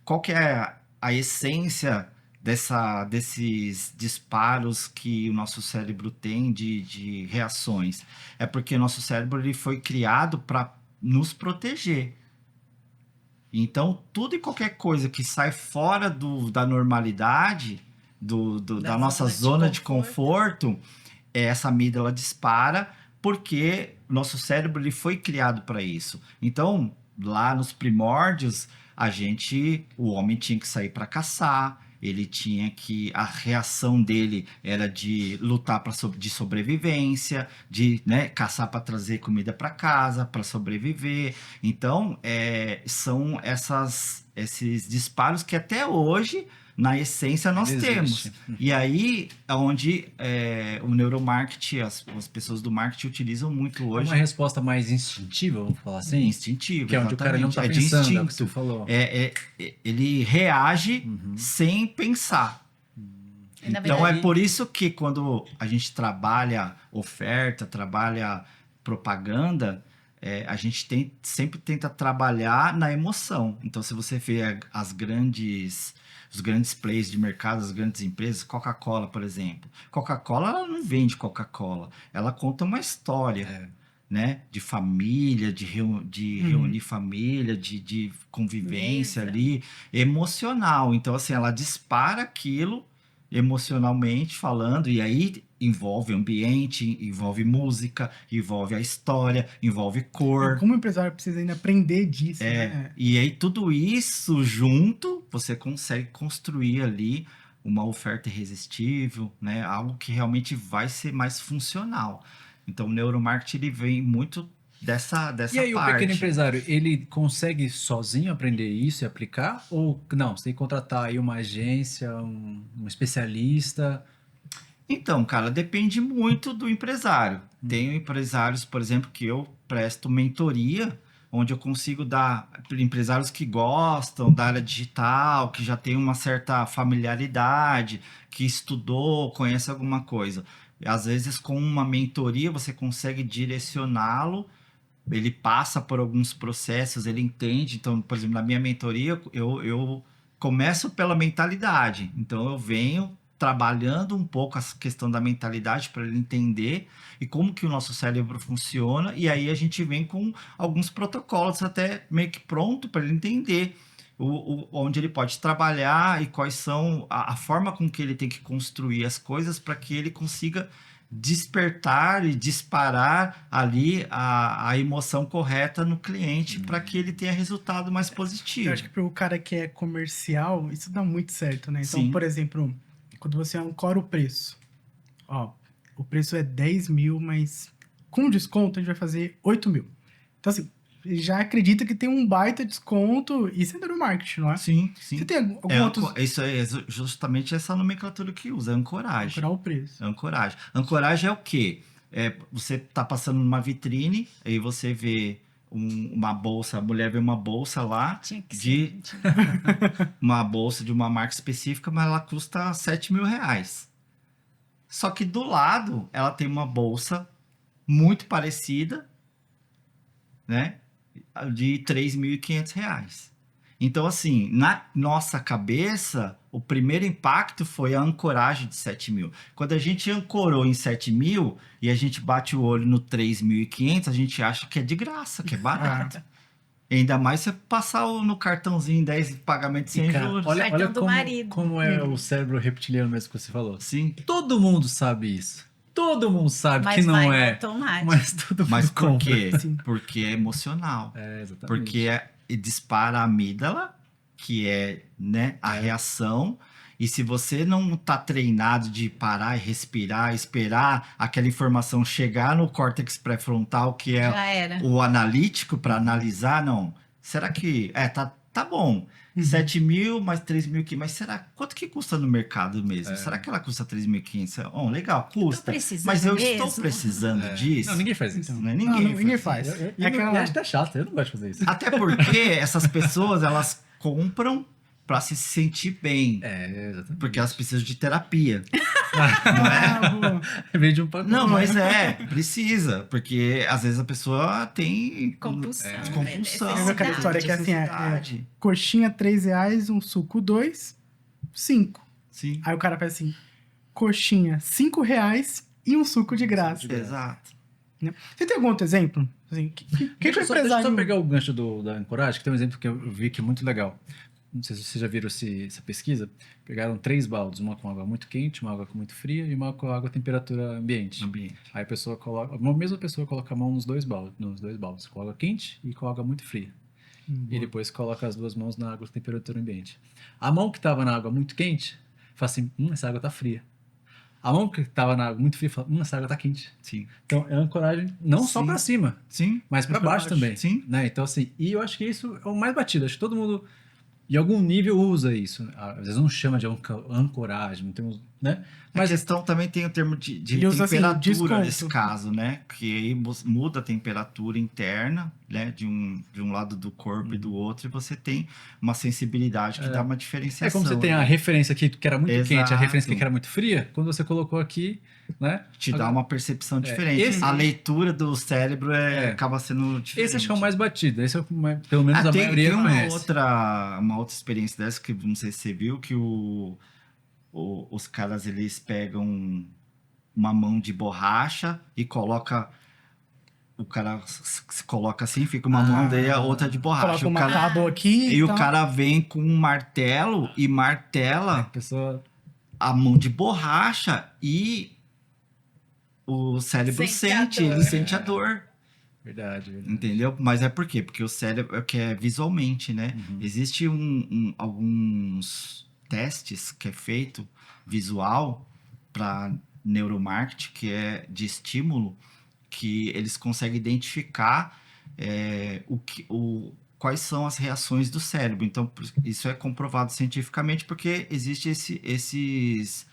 qual que é a essência desses disparos que o nosso cérebro tem de reações? É porque o nosso cérebro ele foi criado para nos proteger. Então, tudo e qualquer coisa que sai fora da normalidade, da nossa zona de conforto, essa amígdala dispara, porque nosso cérebro ele foi criado para isso. Então, lá nos primórdios, o homem tinha que sair para caçar, a reação dele era de lutar de sobrevivência, de, né, caçar para trazer comida para casa, para sobreviver. Então, são esses disparos que até hoje, na essência, nós temos. E aí, onde o neuromarketing, as pessoas do marketing utilizam muito hoje. É uma resposta mais instintiva, vamos falar assim? Instintiva, que é onde o cara não está pensando, instinto. É o que você falou. Ele reage sem pensar. Então, é por isso que quando a gente trabalha oferta, trabalha propaganda, a gente sempre tenta trabalhar na emoção. Então, se você vê os grandes players de mercado, as grandes empresas, Coca-Cola, por exemplo. Coca-Cola, ela não vende Coca-Cola. Ela conta uma história, né? De família, de reunir família, de convivência ali, emocional. Então, assim, ela dispara aquilo emocionalmente falando, e aí envolve ambiente, envolve música, envolve a história, envolve cor. Como empresário precisa ainda aprender disso, né? E aí tudo isso junto, você consegue construir ali uma oferta irresistível, né? Algo que realmente vai ser mais funcional. Então o neuromarketing ele vem muito dessa parte. E aí o pequeno empresário, ele consegue sozinho aprender isso e aplicar? Ou não, você tem que contratar aí uma agência, um especialista? Então, cara, depende muito do empresário. Tenho empresários, por exemplo, que eu presto mentoria, onde eu consigo dar para empresários que gostam da área digital, que já tem uma certa familiaridade, que estudou, conhece alguma coisa. Às vezes, com uma mentoria, você consegue direcioná-lo, ele passa por alguns processos, ele entende. Então, por exemplo, na minha mentoria, eu começo pela mentalidade. Então, eu venho trabalhando um pouco essa questão da mentalidade para ele entender e como que o nosso cérebro funciona, e aí a gente vem com alguns protocolos até meio que pronto para ele entender onde ele pode trabalhar e quais são a forma com que ele tem que construir as coisas para que ele consiga despertar e disparar ali a emoção correta no cliente para que ele tenha resultado mais positivo. Eu acho que para o cara que é comercial, isso dá muito certo, né? Então, Sim. Por exemplo, quando você ancora o preço, o preço é 10 mil, mas com desconto a gente vai fazer 8 mil. Então, assim, já acredita que tem um baita desconto, isso é neuromarketing, não é? Sim, sim. Você tem algum outro... Isso é justamente essa nomenclatura que usa, ancoragem. Ancorar o preço. Ancoragem. Ancoragem é o quê? Você está passando numa vitrine, aí você vê uma bolsa, a mulher vê uma bolsa lá, uma bolsa de uma marca específica, mas ela custa 7 mil reais. Só que do lado, ela tem uma bolsa muito parecida, né, de 3.500 reais. Então, assim, na nossa cabeça, o primeiro impacto foi a ancoragem de 7 mil. Quando a gente ancorou em 7 mil e a gente bate o olho no 3.500, a gente acha que é de graça, que é barato. Ainda mais se passar no cartãozinho 10 pagamentos sem juros. Olha como é o cérebro reptiliano mesmo que você falou. Sim. Todo mundo sabe isso. Todo mundo sabe que não é. Mas todo mundo Mas por quê? Sim. Porque é emocional. Exatamente. Porque dispara a amígdala, que é, né, a reação, E se você não tá treinado de parar e respirar, esperar aquela informação chegar no córtex pré-frontal, que é Já era. o analítico, para analisar, não. Será que... tá bom. 7 mil mais 3 mil aqui. Mas quanto que custa no mercado mesmo? Será que ela custa 3.500? Bom, legal, custa. Mas eu estou precisando disso. Não, ninguém faz isso. Né? Ninguém faz. E acho até chato, eu não gosto de fazer isso. Até porque essas pessoas, elas compram para se sentir bem. Exatamente. Porque elas precisam de terapia. Vende um pacote. Não, mas precisa. Porque às vezes a pessoa tem compulsão. É aquela história que assim, coxinha R$3, um suco 2, 5. Sim. Aí o cara faz assim, coxinha R$5 e um suco de graça. Exato. Você tem algum outro exemplo? Assim, Deixa eu só pegar o gancho da Ancoragem, que tem um exemplo que eu vi que é muito legal. Não sei se vocês já viram essa pesquisa. Pegaram 3 baldes, uma com água muito quente, uma água muito fria e uma com água a temperatura ambiente. Aí a mesma pessoa coloca a mão nos dois baldes, com água quente e com água muito fria. E depois coloca as duas mãos na água a temperatura ambiente. A mão que estava na água muito quente, fala assim, essa água tá fria. A mão que estava na água muito fria fala, essa água tá quente. Sim. Então é ancoragem não só para cima, mas para baixo também. Sim. Né? Então assim, e eu acho que isso é o mais batido. Acho que todo mundo em algum nível usa isso. Às vezes não chama de ancoragem, não temos, né? Mas a questão também tem o termo de temperatura nesse caso, né? Que aí muda a temperatura interna, né? De um lado do corpo e do outro, e você tem uma sensibilidade que dá uma diferenciação. É como você tem a referência aqui que era muito quente, a referência que era muito fria, quando você colocou aqui, né? Te dá uma percepção diferente. A leitura do cérebro acaba sendo diferente. Esse acho que é o mais batido. Esse é pelo menos a maioria conhece. Tem uma outra experiência dessa que não sei se você viu, que os caras, eles pegam uma mão de borracha e coloca... O cara se coloca assim, fica uma mão dele, a outra de borracha. Coloca uma tábua aqui. E o cara vem com um martelo e martela a mão de borracha e o cérebro ele sente a dor. Verdade. Entendeu? Mas é por quê? Porque o cérebro é visualmente, né? Existe alguns testes que é feito visual para neuromarketing, que é de estímulo, que eles conseguem identificar quais são as reações do cérebro. Então, isso é comprovado cientificamente porque existe esses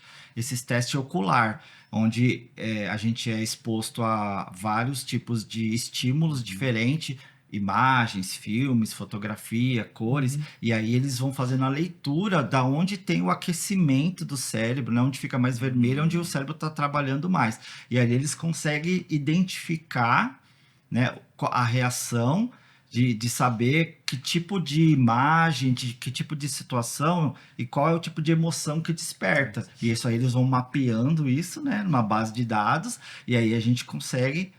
testes ocular, onde a gente é exposto a vários tipos de estímulos diferentes, imagens, filmes, fotografia, cores, e aí eles vão fazendo a leitura da onde tem o aquecimento do cérebro, né? Onde fica mais vermelho, onde o cérebro está trabalhando mais. E aí eles conseguem identificar, né, a reação de saber que tipo de imagem, de que tipo de situação e qual é o tipo de emoção que desperta. E isso aí eles vão mapeando isso, né, numa base de dados, e aí a gente consegue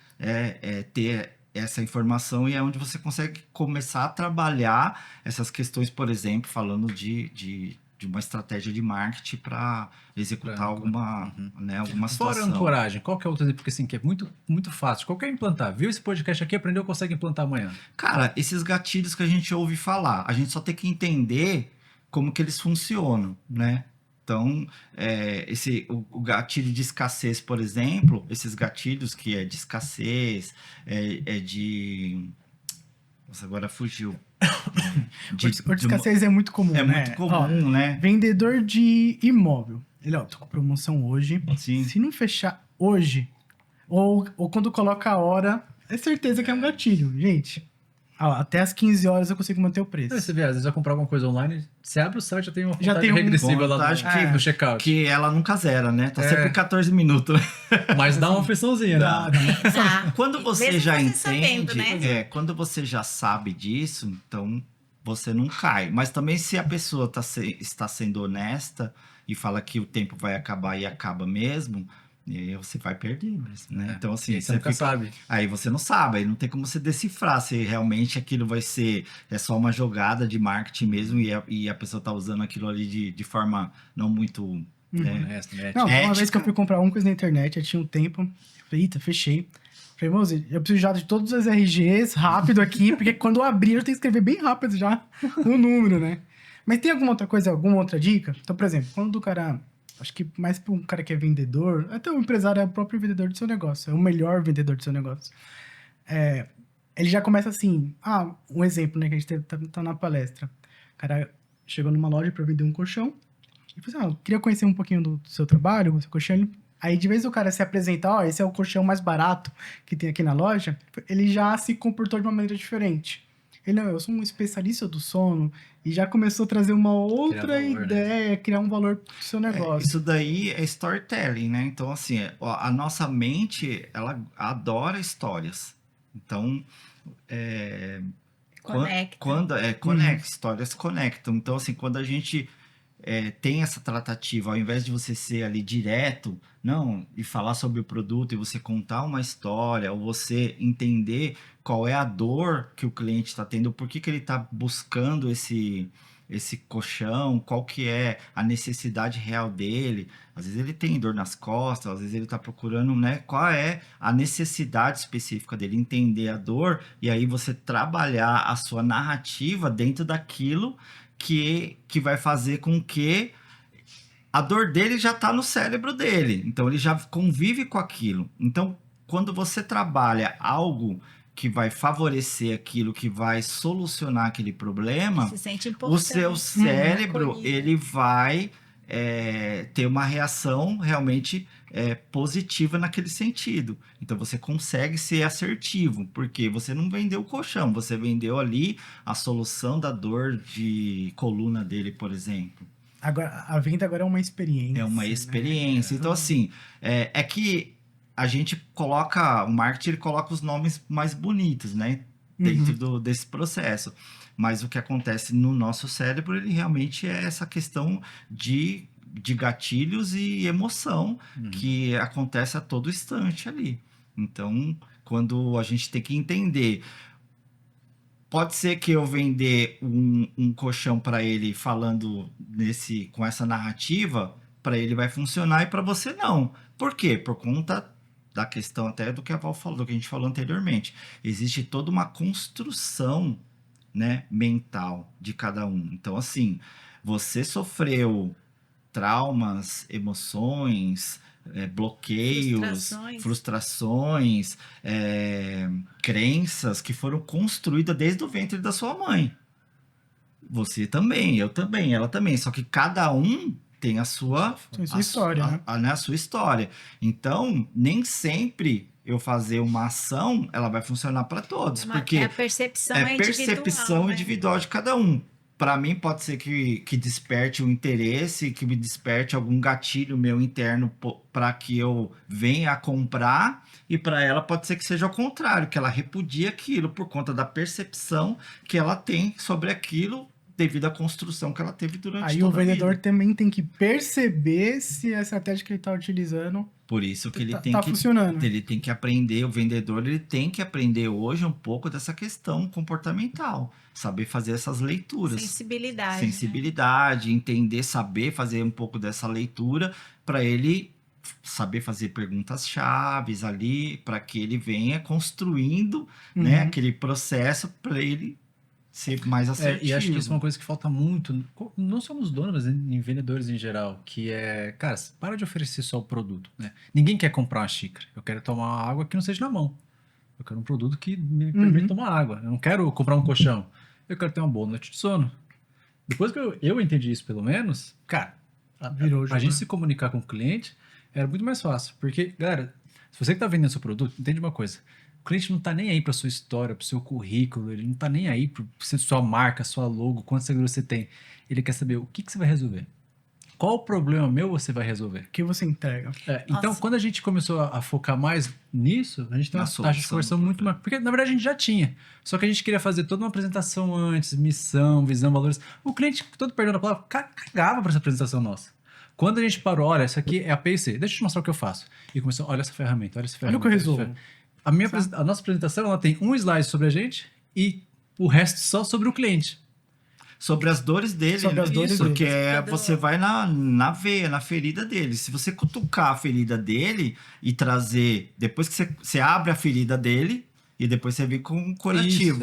ter essa informação, e é onde você consegue começar a trabalhar essas questões, por exemplo, falando de uma estratégia de marketing para executar alguma situação. Fora a ancoragem, qual que é outro exemplo? Porque assim, que é muito, muito fácil. Qualquer implantar. Viu esse podcast aqui, aprendeu, consegue implantar amanhã. Cara, esses gatilhos que a gente ouve falar, a gente só tem que entender como que eles funcionam, né? Então, o gatilho de escassez, por exemplo, esses gatilhos que é de escassez, de... Nossa, agora fugiu. O de escassez é muito comum, muito comum, né? Vendedor de imóvel. Ele, tô com promoção hoje. Sim. Se não fechar hoje, ou quando coloca a hora, é certeza que é um gatilho. Gente, até as 15 horas eu consigo manter o preço. Você vê, às vezes vai comprar alguma coisa online, você abre o site, já tem uma contagem regressiva lá no checkout. Que ela nunca zera, né? Tá sempre 14 minutos. Mas dá uma afliçãozinha, né? Quando você já entende, sabendo, né? quando você já sabe disso, então você não cai. Mas também se a pessoa está sendo honesta e fala que o tempo vai acabar e acaba mesmo, e aí você vai perder, né? Então, assim, você nunca sabe. Aí você não sabe, aí não tem como você decifrar se realmente aquilo vai ser só uma jogada de marketing mesmo e a pessoa tá usando aquilo ali de forma não muito uma vez que eu fui comprar uma coisa na internet, eu tinha um tempo, eu falei, eita, fechei. Falei, moço, eu preciso já de todos os RGs rápido aqui, porque quando eu abrir eu tenho que escrever bem rápido já o número, né? Mas tem alguma outra coisa, alguma outra dica? Então, por exemplo, quando o cara... Acho que mais para um cara que é vendedor, até o empresário é o próprio vendedor do seu negócio, é o melhor vendedor do seu negócio. Ele já começa assim, um exemplo, né, que a gente tá na palestra. O cara chegou numa loja para vender um colchão, e falou assim, eu queria conhecer um pouquinho do seu trabalho, do seu colchão. Aí, de vez o cara se apresentar, esse é o colchão mais barato que tem aqui na loja, ele já se comportou de uma maneira diferente. Ele, não, eu sou um especialista do sono, e já começou a trazer uma outra ideia, né? Criar um valor pro seu negócio. Isso daí é storytelling, né? Então, assim, a nossa mente, ela adora histórias. Então, histórias conectam. Então, assim, quando a gente tem essa tratativa, ao invés de você ser ali direto, e falar sobre o produto e você contar uma história, ou você entender qual é a dor que o cliente está tendo, por que ele está buscando esse colchão, qual que é a necessidade real dele. Às vezes ele tem dor nas costas, às vezes ele está procurando, qual é a necessidade específica dele, entender a dor, e aí você trabalhar a sua narrativa dentro daquilo que vai fazer com que a dor dele já está no cérebro dele. Então, ele já convive com aquilo. Então, quando você trabalha algo que vai favorecer aquilo, que vai solucionar aquele problema, o seu cérebro ele vai ter uma reação realmente positiva naquele sentido. Então, você consegue ser assertivo, porque você não vendeu o colchão, você vendeu ali a solução da dor de coluna dele, por exemplo. Agora, a venda agora é uma experiência. É uma experiência. Né? Então, assim, é que a gente coloca, o marketing ele coloca os nomes mais bonitos, né? Dentro desse processo. Mas o que acontece no nosso cérebro, ele realmente é essa questão de gatilhos e emoção que acontece a todo instante ali. Então, quando a gente tem que entender... Pode ser que eu vender um colchão para ele falando com essa narrativa, para ele vai funcionar e para você não. Por quê? Por conta da questão até do que a Val falou, do que a gente falou anteriormente. Existe toda uma construção, né, mental de cada um. Então, assim, você sofreu traumas, emoções... bloqueios, frustrações, crenças que foram construídas desde o ventre da sua mãe. Você também, eu também, ela também. Só que cada um tem a sua história, né? A sua história. Então, nem sempre eu fazer uma ação, ela vai funcionar para todos. Porque a percepção individual de cada um. Para mim, pode ser que desperte um interesse, que me desperte algum gatilho meu interno para que eu venha a comprar, e para ela pode ser que seja ao contrário, que ela repudie aquilo por conta da percepção que ela tem sobre aquilo devido à construção que ela teve durante toda a vida. Aí o vendedor também tem que perceber se a estratégia que ele está utilizando... Por isso que ele funcionando. Ele tem que aprender, o vendedor ele tem que aprender hoje um pouco dessa questão comportamental, saber fazer essas leituras. Sensibilidade, né? Entender, saber fazer um pouco dessa leitura para ele saber fazer perguntas-chave ali, para que ele venha construindo né, aquele processo para ele ser mais assertivo. E acho que isso é uma coisa que falta muito, não só nos donos, mas em vendedores em geral, que cara, para de oferecer só o produto, né? Ninguém quer comprar uma xícara. Eu quero tomar uma água que não seja na mão. Eu quero um produto que me permita tomar água. Eu não quero comprar um colchão. Eu quero ter uma boa noite de sono. Depois que eu entendi isso, pelo menos, cara, a gente se comunicar com o cliente era muito mais fácil. Porque, galera, se você que está vendendo seu produto, entende uma coisa. O cliente não está nem aí para sua história, para o seu currículo, ele não está nem aí para sua marca, sua logo, quanto seguro você tem. Ele quer saber o que você vai resolver. Qual o problema meu você vai resolver? O que você entrega. Então, quando a gente começou a focar mais nisso, a gente tem uma taxa de conversão muito maior. Porque, na verdade, a gente já tinha. Só que a gente queria fazer toda uma apresentação antes, missão, visão, valores. O cliente, todo perdendo a palavra, cagava para essa apresentação nossa. Quando a gente parou, olha, isso aqui é a PIC, deixa eu te mostrar o que eu faço. E começou, olha essa ferramenta, olha essa ferramenta. Olha o que eu resolvo. A nossa apresentação, ela tem um slide sobre a gente e o resto só sobre o cliente. Sobre as dores dele. Sobre as dores dele. Porque você vai na veia, na ferida dele. Se você cutucar a ferida dele e trazer... Depois que você abre a ferida dele e depois você vem com um curativo,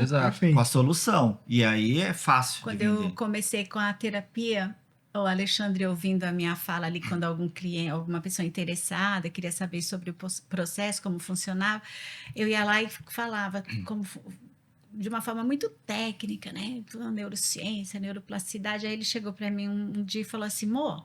com a solução. E aí é fácil. Quando eu comecei com a terapia, o Alexandre ouvindo a minha fala ali, quando algum cliente, alguma pessoa interessada queria saber sobre o processo, como funcionava, eu ia lá e falava de uma forma muito técnica, né? Neurociência, neuroplasticidade. Aí ele chegou para mim um dia e falou assim: Mô,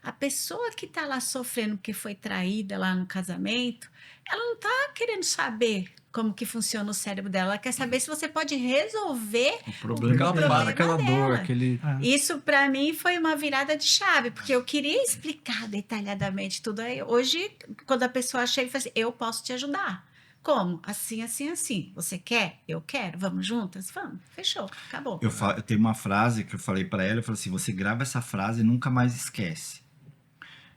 a pessoa que está lá sofrendo porque foi traída lá no casamento, ela não está querendo saber como que funciona o cérebro dela. Ela quer saber se você pode resolver o problema dela. Aquela dor, aquele... Isso, para mim, foi uma virada de chave, porque eu queria explicar detalhadamente tudo. Aí, hoje, quando a pessoa chega e fala assim, eu posso te ajudar. Como? Assim, assim, assim. Você quer? Eu quero. Vamos juntas? Vamos. Fechou. Acabou. Eu tenho uma frase que eu falei para ela, eu falei assim, você grava essa frase e nunca mais esquece.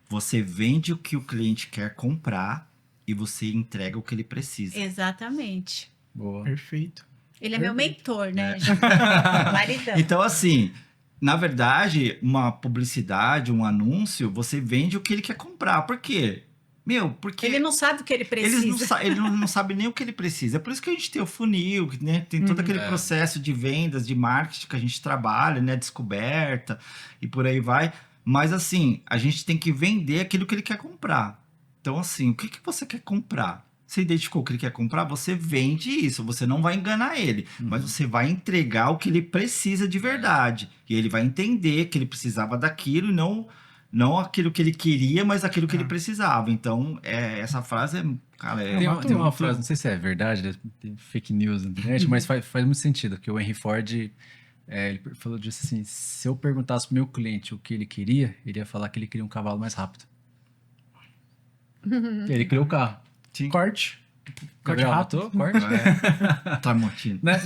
Você vende o que o cliente quer comprar e você entrega o que ele precisa. Exatamente. Boa. Perfeito. Ele é meu mentor, né? Maridão. Então, assim, na verdade, uma publicidade, um anúncio, você vende o que ele quer comprar. Por quê? Porque... Ele não sabe o que ele precisa. Ele não sabe nem o que ele precisa. É por isso que a gente tem o funil, né? Tem todo aquele processo de vendas, de marketing que a gente trabalha, né? Descoberta e por aí vai. Mas, assim, a gente tem que vender aquilo que ele quer comprar. Então, assim, o que você quer comprar? Você identificou o que ele quer comprar? Você vende isso. Você não vai enganar ele. Mas você vai entregar o que ele precisa de verdade. E ele vai entender que ele precisava daquilo e não aquilo que ele queria, mas aquilo que ele precisava. Então, essa frase cara, tem uma frase, não sei se é verdade, tem fake news na internet, mas faz muito sentido, que o Henry Ford, ele falou disso assim, se eu perguntasse pro meu cliente o que ele ia falar que ele queria um cavalo mais rápido. Ele criou o carro. Sim. Corte rápido. Corte? Tá mortinho. Né?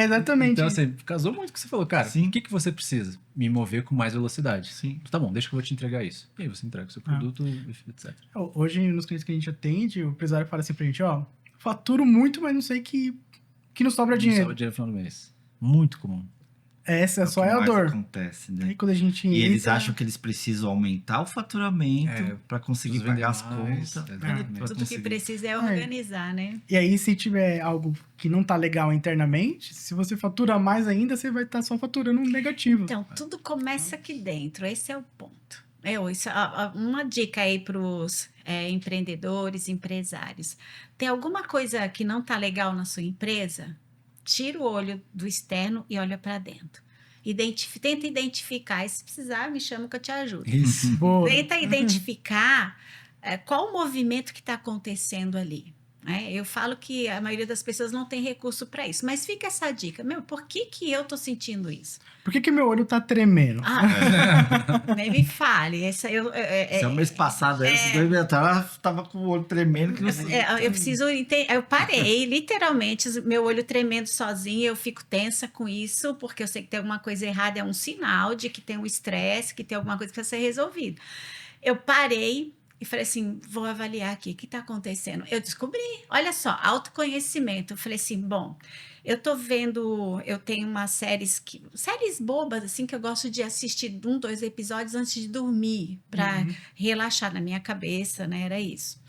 Exatamente. Então, assim, casou muito com o que você falou. Cara, o que você precisa? Me mover com mais velocidade. Sim. Tá bom, deixa que eu vou te entregar isso. E aí você entrega o seu produto, etc. Hoje, nos clientes que a gente atende, o empresário fala assim pra gente, faturo muito, mas não sei que não sobra dinheiro. Não sobra dinheiro no final do mês. Muito comum. Essa só é a dor. Acontece, né? Aí quando a gente eles acham que eles precisam aumentar o faturamento para conseguir pagar as contas. Tudo que precisa é organizar, né? E aí, se tiver algo que não tá legal internamente, se você fatura mais ainda, você vai estar só faturando um negativo. Então, tudo começa aqui dentro. Esse é o ponto. Uma dica aí para os empreendedores, empresários. Tem alguma coisa que não tá legal na sua empresa? Tira o olho do externo e olha para dentro. Tenta identificar. E se precisar, me chama que eu te ajudo. Isso. Tenta identificar qual o movimento que está acontecendo ali. Eu falo que a maioria das pessoas não tem recurso para isso. Mas fica essa dica. Por que eu tô sentindo isso? Por que meu olho tá tremendo? Nem me fale. O mês passado, esses 2 meses atrás, ela tava com o olho tremendo. Que não... eu preciso entender. Eu parei, literalmente, meu olho tremendo sozinha. Eu fico tensa com isso, porque eu sei que tem alguma coisa errada. É um sinal de que tem um estresse, que tem alguma coisa que precisa ser resolvida. Eu parei e falei assim, vou avaliar aqui, o que está acontecendo? Eu descobri, olha só, autoconhecimento. Eu falei assim, bom, eu tô vendo, eu tenho umas séries bobas, assim, que eu gosto de assistir 1, 2 episódios antes de dormir, para relaxar na minha cabeça, né, era isso.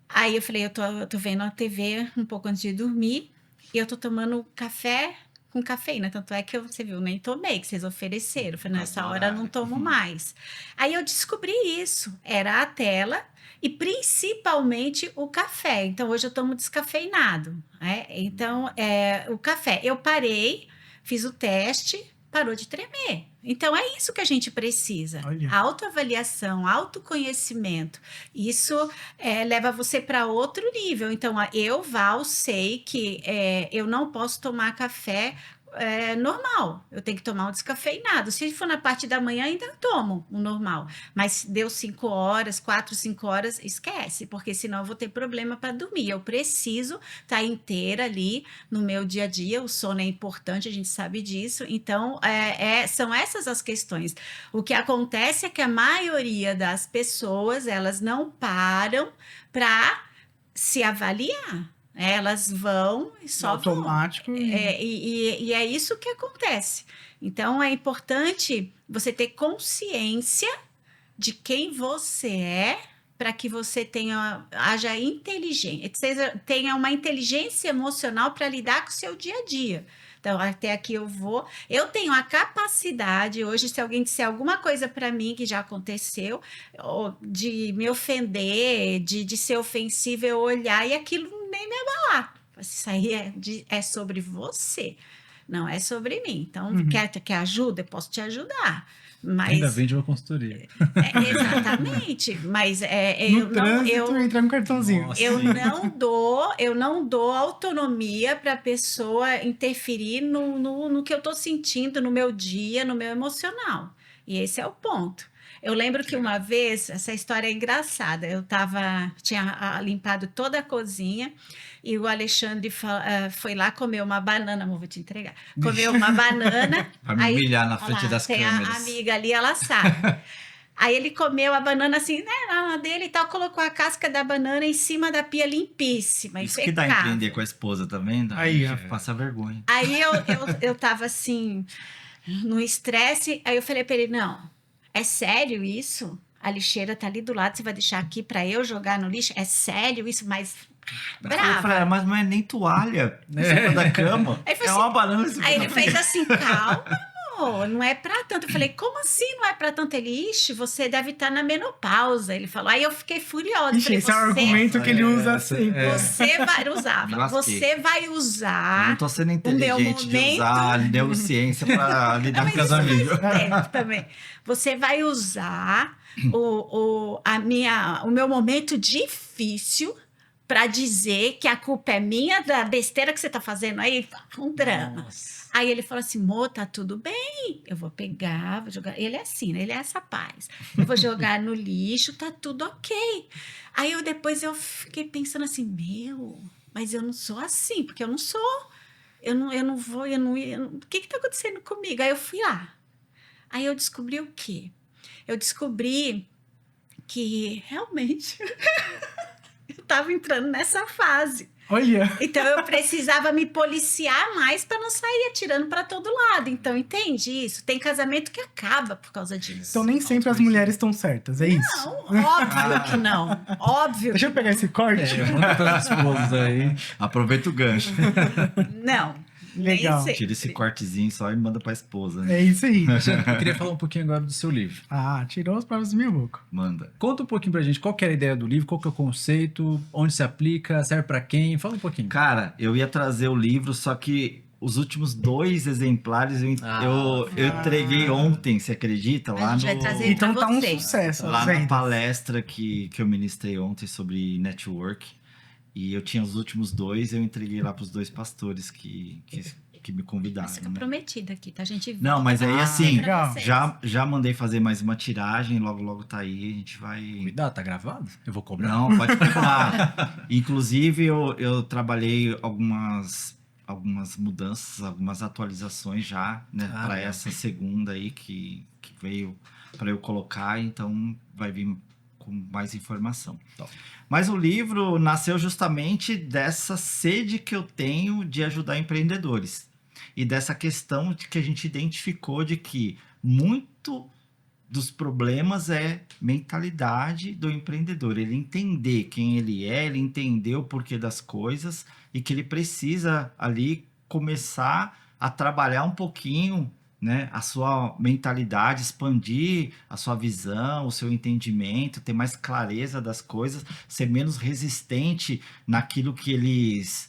Aí eu falei, eu tô vendo a TV um pouco antes de dormir, e eu tô tomando café com cafeína, tanto é que você viu, nem tomei, que vocês ofereceram. Eu falei, nessa hora eu não tomo mais. Aí eu descobri isso, era a tela e principalmente o café. Então, hoje eu tomo descafeinado. Então, o café, eu parei, fiz o teste, parou de tremer. Então, é isso que a gente precisa. Olha. Autoavaliação, autoconhecimento. Isso leva você para outro nível. Então, eu, Val, sei que eu não posso tomar café normal. Eu tenho que tomar um descafeinado. Se for na parte da manhã, ainda tomo um normal. Mas deu 5 horas, 4, 5 horas, esquece, porque senão eu vou ter problema para dormir. Eu preciso estar inteira ali no meu dia a dia. O sono é importante, a gente sabe disso. Então, são essas as questões. O que acontece é que a maioria das pessoas, elas não param para se avaliar. Elas vão e só automático. E é isso que acontece. Então, é importante você ter consciência de quem você é para que você haja inteligência, tenha uma inteligência emocional para lidar com o seu dia a dia. Então, até aqui eu tenho a capacidade, hoje, se alguém disser alguma coisa para mim que já aconteceu, de me ofender, de ser ofensivo, eu olhar e aquilo nem me abalar. Isso aí é sobre você, não é sobre mim. Então, quer ajuda? Eu posso te ajudar. Mas, ainda vende uma consultoria. Exatamente. Mas no trânsito entra no cartãozinho. Nossa, eu não dou autonomia para a pessoa interferir no que eu estou sentindo, no meu dia, no meu emocional. E esse é o ponto. Eu lembro que uma vez, essa história é engraçada, tinha limpado toda a cozinha e o Alexandre foi lá comer uma banana, amor, vou te entregar. Comeu uma banana. Vai me humilhar na frente das tem câmeras. A amiga ali, ela sabe. Aí ele comeu a banana assim, né, na dele e tal, colocou a casca da banana em cima da pia limpíssima. Isso que dá a empreender com a esposa, tá vendo? Aí, passa vergonha. Aí eu tava assim, no estresse, aí eu falei pra ele, não, é sério isso? A lixeira tá ali do lado, você vai deixar aqui pra eu jogar no lixo? É sério isso? Mas brava. Mas não é nem toalha em cima da cama. Aí É uma banana em cima Aí da ele fez assim, calma, amor, não é pra tanto. Eu falei, como assim não é pra tanto? Ele, ixi, você deve estar na menopausa. Ele falou, aí eu fiquei furiosa. Ixi, Falei, esse é o argumento que ele usa sempre. Você vai usar. Me lasquei. Você vai usar. Eu não tô sendo inteligente de momento- usar a neurociência pra lidar com Mas os amigos. isso faz tempo também. Você vai usar o meu momento difícil para dizer que a culpa é minha da besteira que você tá fazendo aí. Um drama. Nossa. Aí ele falou assim, Mô, tá tudo bem, eu vou pegar, vou jogar. Ele é assim, né? Ele é essa paz. Eu vou jogar no lixo, tá tudo ok. Aí depois eu fiquei pensando assim, mas eu não sou assim, porque eu não sou. Eu não vou, o que tá acontecendo comigo? Aí eu fui lá. Aí eu descobri o quê? Eu descobri que realmente eu tava entrando nessa fase. Olha. Então eu precisava me policiar mais para não sair atirando para todo lado. Então entende isso? Tem casamento que acaba por causa disso. Então nem sempre as mulheres estão certas, é isso? Não, óbvio que não. Óbvio. Deixa eu pegar esse corte. Manda para os esposos aí. Aproveita o gancho. Não. Legal. Tira esse cortezinho só e manda pra esposa. Né? É isso aí. Eu queria falar um pouquinho agora do seu livro. Ah, tirou as palavras da minha boca. Manda. Conta um pouquinho pra gente qual que é a ideia do livro, qual que é o conceito, onde se aplica, serve pra quem? Fala um pouquinho. Cara, eu ia trazer o livro, só que os últimos 2 exemplares eu entreguei ontem, você acredita? A gente vai trazer Então pra tá um vocês. sucesso. Lá as na vendas. palestra que eu ministrei ontem sobre network. E eu tinha os últimos 2, eu entreguei lá pros 2 pastores que me convidaram. Fica Né? prometido aqui, tá? A gente viu. Não, mas aí assim, legal. já mandei fazer mais uma tiragem, logo tá aí, a gente vai... Cuidado, tá gravado? Eu vou cobrar. Não, pode falar. Inclusive, eu trabalhei algumas mudanças, algumas atualizações já, né, para legal. essa segunda aí que veio para eu colocar, então vai vir com mais informação. Top. Mas o livro nasceu justamente dessa sede que eu tenho de ajudar empreendedores e dessa questão de que a gente identificou de que muito dos problemas é mentalidade do empreendedor. Ele entender quem ele é, ele entender o porquê das coisas e que ele precisa ali começar a trabalhar um pouquinho, né, a sua mentalidade, expandir a sua visão, o seu entendimento, ter mais clareza das coisas, ser menos resistente naquilo que eles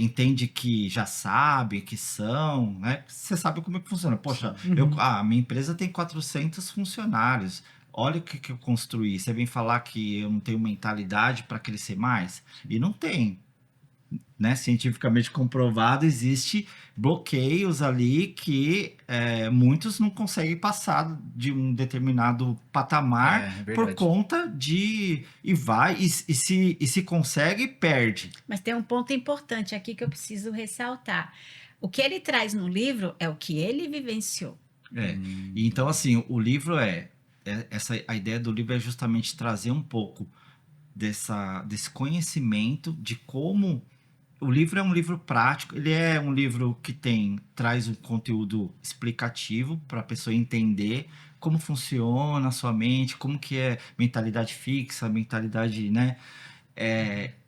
entende que já sabe, que são, né? Você sabe como é que funciona. Poxa, a minha empresa tem 400 funcionários. Olha o que eu construí. Você vem falar que eu não tenho mentalidade para crescer mais? E não tem. Né? Cientificamente comprovado, existe bloqueios ali que muitos não conseguem passar de um determinado patamar por conta de... E se consegue, perde. Mas tem um ponto importante aqui que eu preciso ressaltar. O que ele traz no livro é o que ele vivenciou. Então, assim, o livro a ideia do livro é justamente trazer um pouco desse conhecimento de como... O livro é um livro prático, ele é um livro que traz um conteúdo explicativo para a pessoa entender como funciona a sua mente, como que é mentalidade fixa, mentalidade, né?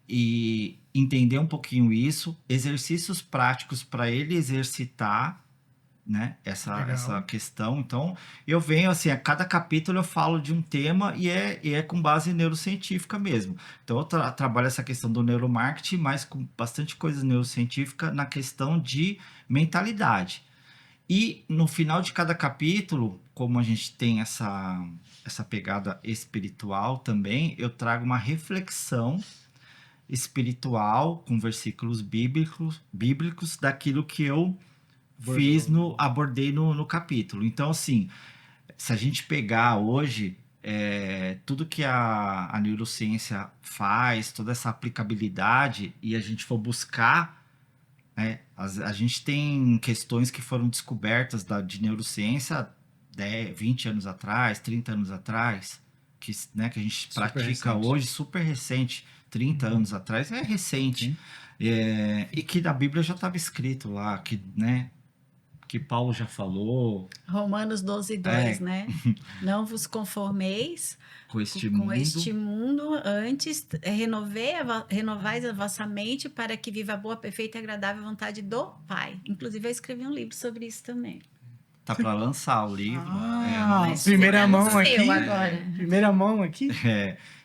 E entender um pouquinho isso, exercícios práticos para ele exercitar, né, essa questão. Então, eu venho assim, a cada capítulo eu falo de um tema e é com base neurocientífica mesmo. Então, eu trabalho essa questão do neuromarketing, mas com bastante coisa neurocientífica na questão de mentalidade. E no final de cada capítulo, como a gente tem essa pegada espiritual também, eu trago uma reflexão espiritual com versículos bíblicos daquilo que eu abordei no capítulo. Então, assim, se a gente pegar hoje tudo que a neurociência faz, toda essa aplicabilidade, e a gente for buscar, né, a gente tem questões que foram descobertas de neurociência 10, 20 anos atrás, 30 anos atrás, que, né, que a gente pratica hoje, super recente, 30 anos atrás, é recente. E que na Bíblia já estava escrito lá, que, né, que Paulo já falou. Romanos 12:2, né? Não vos conformeis com este mundo, antes renovais a vossa mente para que viva a boa, perfeita e agradável vontade do Pai. Inclusive, eu escrevi um livro sobre isso também. Tá para lançar o livro. Primeira mão aqui. Primeira mão aqui.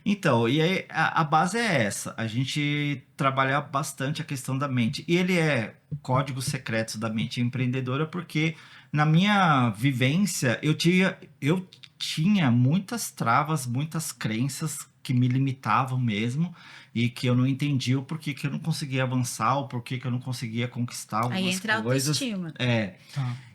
Então, e aí a base é essa, a gente trabalhar bastante a questão da mente. E ele é códigos secretos da mente empreendedora, porque na minha vivência eu tinha muitas travas, muitas crenças que me limitavam mesmo, e que eu não entendia o porquê que eu não conseguia avançar, o porquê que eu não conseguia conquistar algumas coisas. Aí entra a autoestima.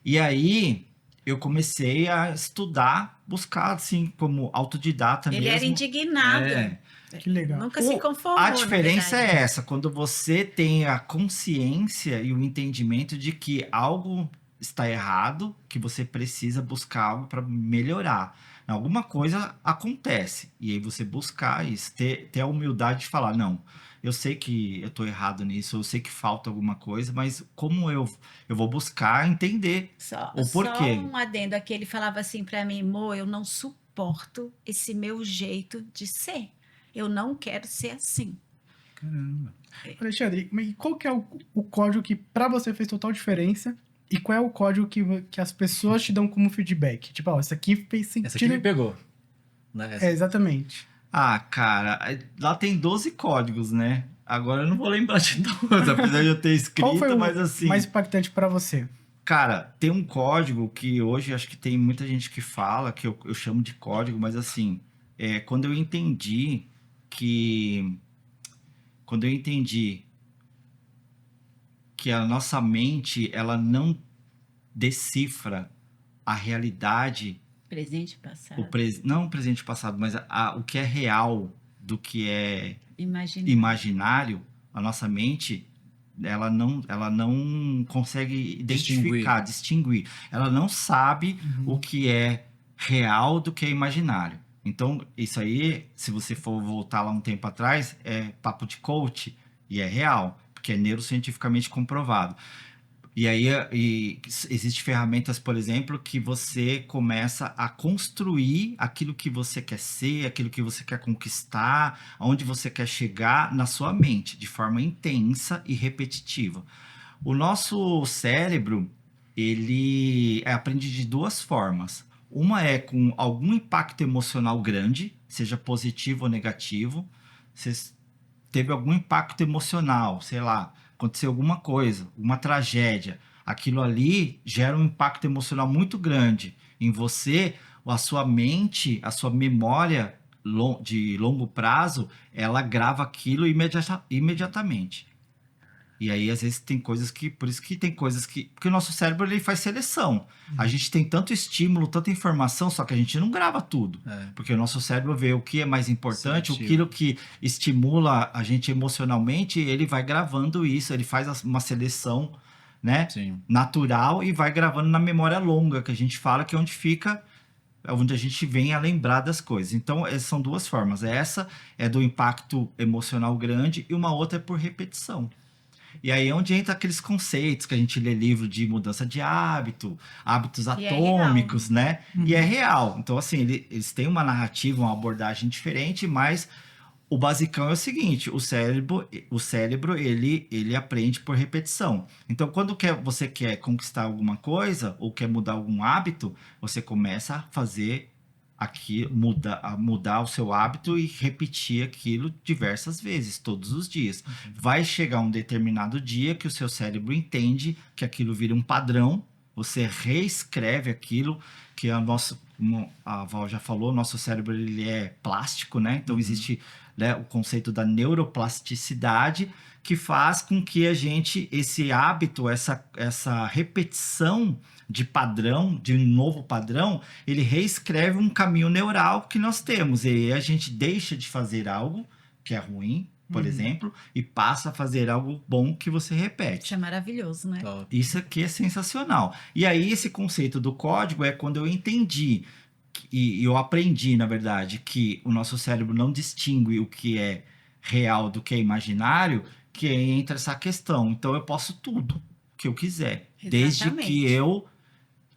E aí eu comecei a estudar, buscar, assim, como autodidata mesmo. Ele era indignado. Que legal. Nunca se conformou, a diferença é essa, quando você tem a consciência e o entendimento de que algo está errado, que você precisa buscar algo para melhorar. Alguma coisa acontece, e aí você buscar isso, ter a humildade de falar, não, eu sei que eu estou errado nisso, eu sei que falta alguma coisa, mas como eu vou buscar entender o porquê. Só um adendo aqui, ele falava assim para mim, Mo, eu não suporto esse meu jeito de ser. Eu não quero ser assim. Caramba. Alexandre, qual que é o código que para você fez total diferença? E qual é o código que as pessoas te dão como feedback? Tipo, esse aqui fez sentido. Essa aqui me pegou. Né? Exatamente. Cara, lá tem 12 códigos, né? Agora eu não vou lembrar de todos, apesar de eu ter escrito, qual foi mas assim... mais impactante para você? Cara, tem um código que hoje acho que tem muita gente que fala, que eu chamo de código, mas assim, quando eu entendi que a nossa mente, ela não decifra a realidade... Presente e passado. Não o presente e passado, mas o que é real do que é imaginário, a nossa mente... Ela não consegue identificar, distinguir. Ela não sabe o que é real do que é imaginário. Então, isso aí, se você for voltar lá um tempo atrás, é papo de coach, e é real, porque é neurocientificamente comprovado. E aí, existem ferramentas, por exemplo, que você começa a construir aquilo que você quer ser, aquilo que você quer conquistar, aonde você quer chegar na sua mente, de forma intensa e repetitiva. O nosso cérebro, ele aprende de duas formas. Uma é com algum impacto emocional grande, seja positivo ou negativo. Você teve algum impacto emocional, sei lá, aconteceu alguma coisa, uma tragédia, aquilo ali gera um impacto emocional muito grande em você, a sua mente, a sua memória de longo prazo, ela grava aquilo imediatamente. E aí, às vezes, tem coisas que... Por isso que tem coisas que... Porque o nosso cérebro, ele faz seleção. A gente tem tanto estímulo, tanta informação, só que a gente não grava tudo. Porque o nosso cérebro vê o que é mais importante, aquilo que estimula a gente emocionalmente, ele vai gravando isso, ele faz uma seleção, né, natural e vai gravando na memória longa, que a gente fala, que é onde fica... onde a gente vem a lembrar das coisas. Então, são duas formas. Essa é do impacto emocional grande e uma outra é por repetição. E aí é onde entra aqueles conceitos que a gente lê livro de mudança de hábitos atômicos, né? E é real. Então, assim, eles têm uma narrativa, uma abordagem diferente, mas o basicão é o seguinte: o cérebro ele aprende por repetição. Então, quando você quer conquistar alguma coisa ou quer mudar algum hábito, você começa a fazer aqui, mudar o seu hábito e repetir aquilo diversas vezes, todos os dias. Vai chegar um determinado dia que o seu cérebro entende que aquilo vira um padrão, você reescreve aquilo, que como a Val já falou, nosso cérebro ele é plástico, né? Então existe, né, o conceito da neuroplasticidade, que faz com que esse hábito, essa repetição de padrão, de um novo padrão, ele reescreve um caminho neural que nós temos. E aí a gente deixa de fazer algo que é ruim, por exemplo, e passa a fazer algo bom que você repete. Isso é maravilhoso, né? Isso aqui é sensacional. E aí esse conceito do código é quando eu entendi, e eu aprendi, na verdade, que o nosso cérebro não distingue o que é real do que é imaginário, que entra essa questão. Então eu posso tudo que eu quiser, desde que eu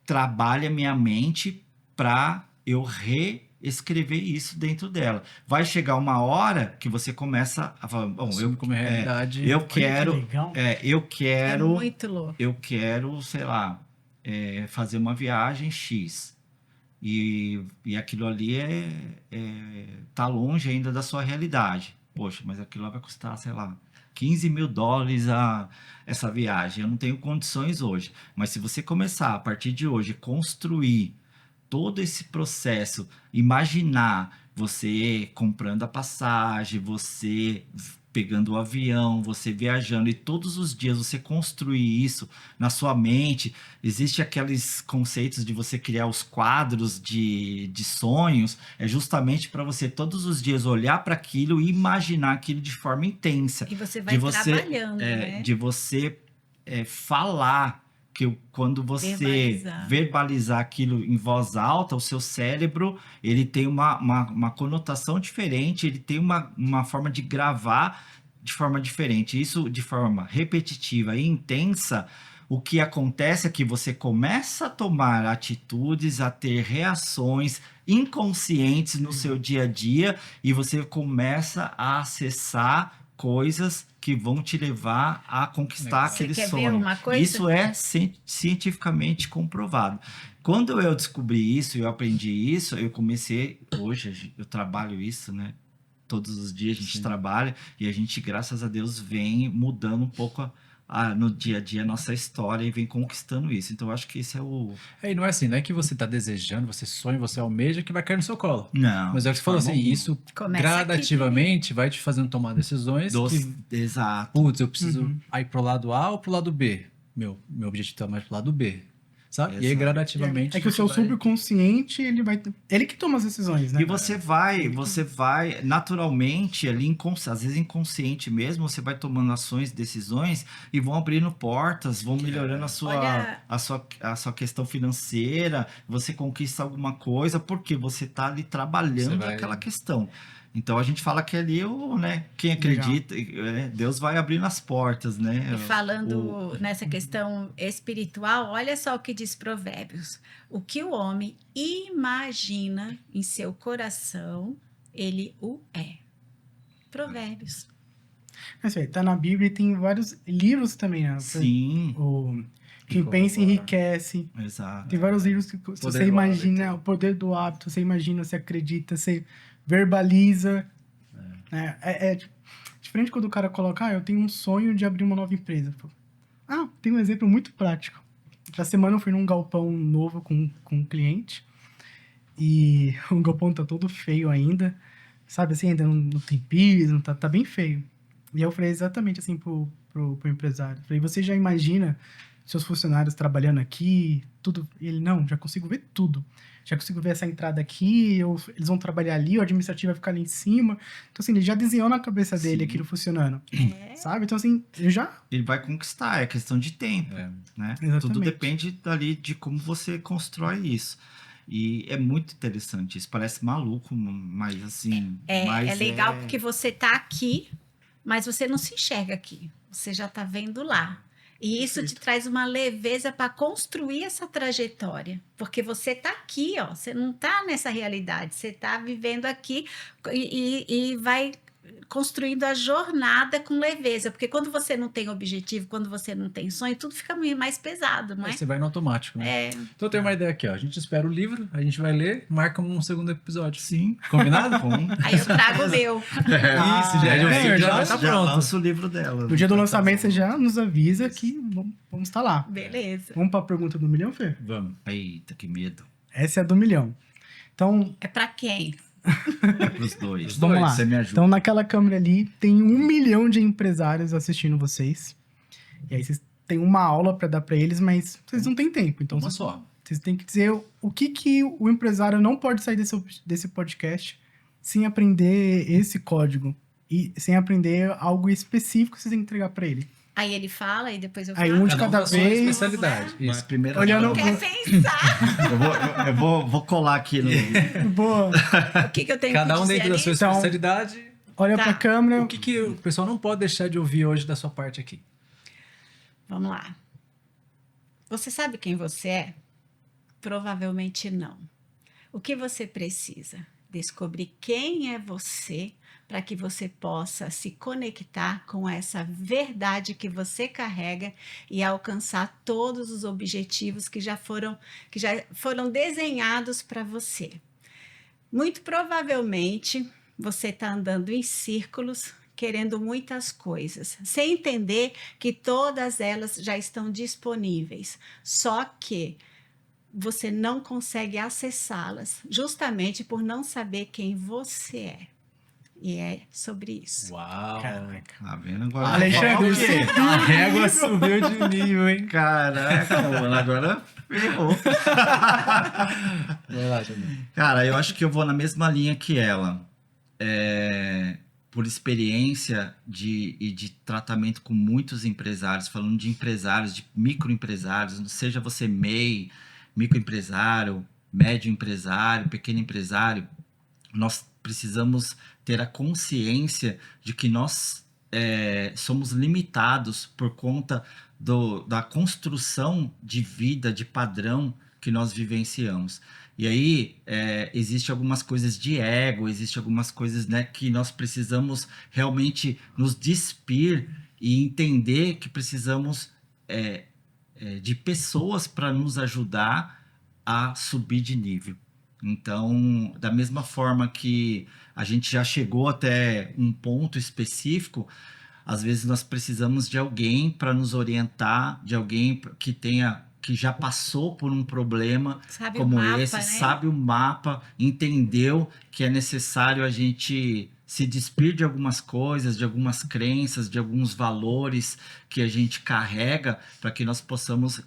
trabalhe a minha mente para eu reescrever isso dentro dela. Vai chegar uma hora que você começa a falar, bom, como realidade. Eu quero, É muito louco. eu quero, sei lá, fazer uma viagem X. E aquilo ali tá longe ainda da sua realidade. Poxa, mas aquilo lá vai custar, sei lá, $15 mil essa viagem. Eu não tenho condições hoje. Mas se você começar, a partir de hoje, construir todo esse processo, imaginar você comprando a passagem, você pegando o avião, você viajando, e todos os dias você construir isso na sua mente. Existe aqueles conceitos de você criar os quadros de sonhos, é justamente para você todos os dias olhar para aquilo e imaginar aquilo de forma intensa. E você vai trabalhando, né? De você falar, que quando você verbalizar aquilo em voz alta, o seu cérebro ele tem uma conotação diferente, ele tem uma forma de gravar de forma diferente. Isso de forma repetitiva e intensa, o que acontece é que você começa a tomar atitudes, a ter reações inconscientes no seu dia a dia, e você começa a acessar coisas que vão te levar a conquistar aquele sonho. Isso é cientificamente comprovado. Quando eu descobri isso, eu aprendi isso, eu comecei, hoje eu trabalho isso, né? Todos os dias a gente trabalha, e a gente, graças a Deus, vem mudando um pouco no dia a dia a nossa história e vem conquistando isso. Então eu acho que esse é o... E não é assim, não é que você está desejando, você sonha, você almeja que vai cair no seu colo. Não. Mas é o que você falou assim, isso gradativamente vai te fazendo tomar decisões Exato. Putz, eu preciso ir pro lado A ou pro lado B? Meu objetivo é mais pro lado B. Sabe? Exato. E aí, gradativamente... É que o seu subconsciente, ele que toma as decisões, né? E você vai naturalmente, ali, às vezes inconsciente mesmo, você vai tomando ações, decisões, e vão abrindo portas, vão melhorando a sua questão financeira, você conquista alguma coisa, porque você está ali trabalhando aquela questão. Então a gente fala que ali, quem acredita, Deus vai abrindo as portas, né? E falando nessa questão espiritual, olha só o que diz Provérbios. O que o homem imagina em seu coração, ele o é. Provérbios. Tá na Bíblia e tem vários livros também, né? Sim. Quem pensa enriquece. Exato. Tem vários livros que você imagina o poder do hábito, você imagina, você acredita, você verbaliza. É diferente quando o cara coloca, eu tenho um sonho de abrir uma nova empresa. Tem um exemplo muito prático. Essa semana eu fui num galpão novo com um cliente, e o galpão tá todo feio ainda, sabe assim, ainda não tem piso, tá bem feio. E eu falei exatamente assim pro empresário, falei, você já imagina seus funcionários trabalhando aqui, tudo? E ele, não, já consigo ver tudo. Já consigo ver essa entrada aqui, eles vão trabalhar ali, o administrativo vai ficar ali em cima. Então, assim, ele já desenhou na cabeça dele aquilo funcionando. Sabe? Então, assim, ele vai conquistar, é questão de tempo, né? Tudo depende dali de como você constrói isso. E é muito interessante. Isso parece maluco, mas assim... É legal porque você tá aqui, mas você não se enxerga aqui. Você já está vendo lá. E isso te traz uma leveza para construir essa trajetória. Porque você está aqui, ó, você não está nessa realidade. Você está vivendo aqui e vai construindo a jornada com leveza. Porque quando você não tem objetivo, quando você não tem sonho, tudo fica mais pesado, não é? Aí você vai no automático, né? Então eu tenho uma ideia aqui, ó. A gente espera o livro, a gente vai ler, marca um segundo episódio. Sim. Combinado? Aí eu trago o meu. Isso, já vai estar pronto. Lança o livro dela. No dia do lançamento, você já nos avisa que vamos estar lá. Beleza. Vamos para a pergunta do milhão, Fê? Vamos. Eita, que medo. Essa é a do milhão. Então, É para quem? Os dois. vamos lá. Você me ajuda. Então, naquela câmera ali, tem 1 milhão de empresários assistindo vocês. E aí, vocês têm uma aula para dar para eles, mas vocês não têm tempo. Então, Uma só. vocês têm que dizer o que o empresário não pode sair desse podcast sem aprender esse código. E sem aprender algo específico que vocês têm que entregar para ele. Aí ele fala e depois eu Aí falo. um de cada com a sua vez. especialidade. Mas Isso. primeiro Olhando- Não quer pensar eu vou colar aqui no. Boa. o que eu tenho Cada que um dizer dentro da ali. sua Então- especialidade. Olha Tá. pra câmera. O que o pessoal não pode deixar de ouvir hoje da sua parte aqui? Vamos lá. Você sabe quem você é? Provavelmente não. O que você precisa? Descobrir quem é você para que você possa se conectar com essa verdade que você carrega e alcançar todos os objetivos que já foram desenhados para você. Muito provavelmente você está andando em círculos, querendo muitas coisas, sem entender que todas elas já estão disponíveis. Só que você não consegue acessá-las, justamente por não saber quem você é. E é sobre isso. Uau! Tá vendo agora? Alexandre, O quê? A régua subiu de nível, hein? Caraca, mano, agora ferrou. Vai lá, Jamil. Cara, eu acho que eu vou na mesma linha que ela. Por experiência e de tratamento com muitos empresários, falando de empresários, de microempresários, seja você MEI, microempresário, médio empresário, pequeno empresário, nós precisamos ter a consciência de que nós somos limitados por conta da construção de vida, de padrão que nós vivenciamos. E aí, existe algumas coisas de ego, existe algumas coisas, né, que nós precisamos realmente nos despir e entender que precisamos de pessoas para nos ajudar a subir de nível. Então, da mesma forma que a gente já chegou até um ponto específico, às vezes nós precisamos de alguém para nos orientar, de alguém que já passou por um problema Sabe como o mapa, esse, né? sabe o mapa, entendeu que é necessário a gente se despir de algumas coisas, de algumas crenças, de alguns valores que a gente carrega para que nós possamos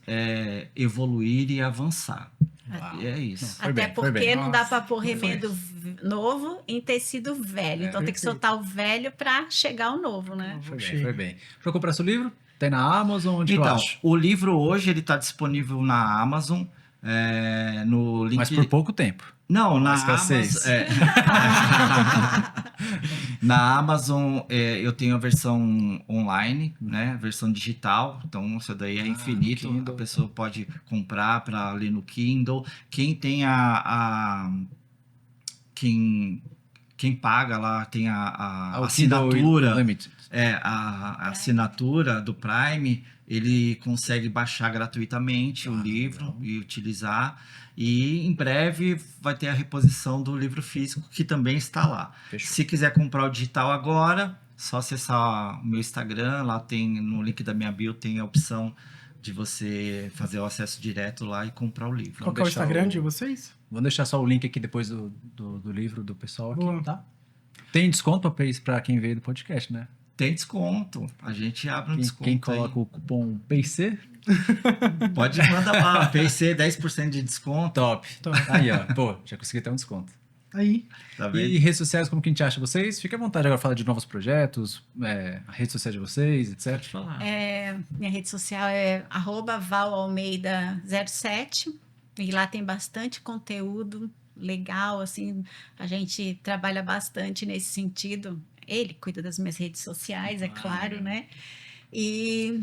evoluir e avançar. Uau. E é isso. Foi Até bem, foi porque bem. não dá Nossa, para pôr foi. remendo novo em tecido velho. Então tem que perfeito. soltar o velho para chegar ao novo, né? Foi bem, Chega. foi bem. Pra comprar seu livro? Tem na Amazon? Onde eu Então, acho? o livro hoje ele está disponível na Amazon, no link. Mas por pouco tempo. Não, na escassez. Amazon. Na Amazon eu tenho a versão online, né? A versão digital. Então, isso daí é infinito. Kindle. A pessoa pode comprar para ler no Kindle. Quem tem quem paga lá tem a O Kindle assinatura. Unlimited. A assinatura do Prime, ele consegue baixar gratuitamente o livro e utilizar. E em breve vai ter a reposição do livro físico, que também está lá. Fechou. Se quiser comprar o digital agora, só acessar o meu Instagram, lá tem, no link da minha bio, tem a opção de você fazer o acesso direto lá e comprar o livro. Qual que é o deixar Instagram o- de vocês? Vou deixar só o link aqui depois do livro do pessoal aqui, Boa. tá? Tem desconto pra quem veio do podcast, né? Tem desconto, a gente abre um desconto. Quem aí. coloca o cupom PC, Pode mandar lá, PC 10% de desconto. top. Top. Aí, ó, pô, já consegui ter um desconto. Aí, Tá vendo? E redes sociais, como que a gente acha vocês? Fique à vontade agora, falar de novos projetos, a rede social de vocês, etc. Falar. Minha rede social é @valalmeida07 e lá tem bastante conteúdo legal, assim, a gente trabalha bastante nesse sentido, Ele cuida das minhas redes sociais, é claro, né? E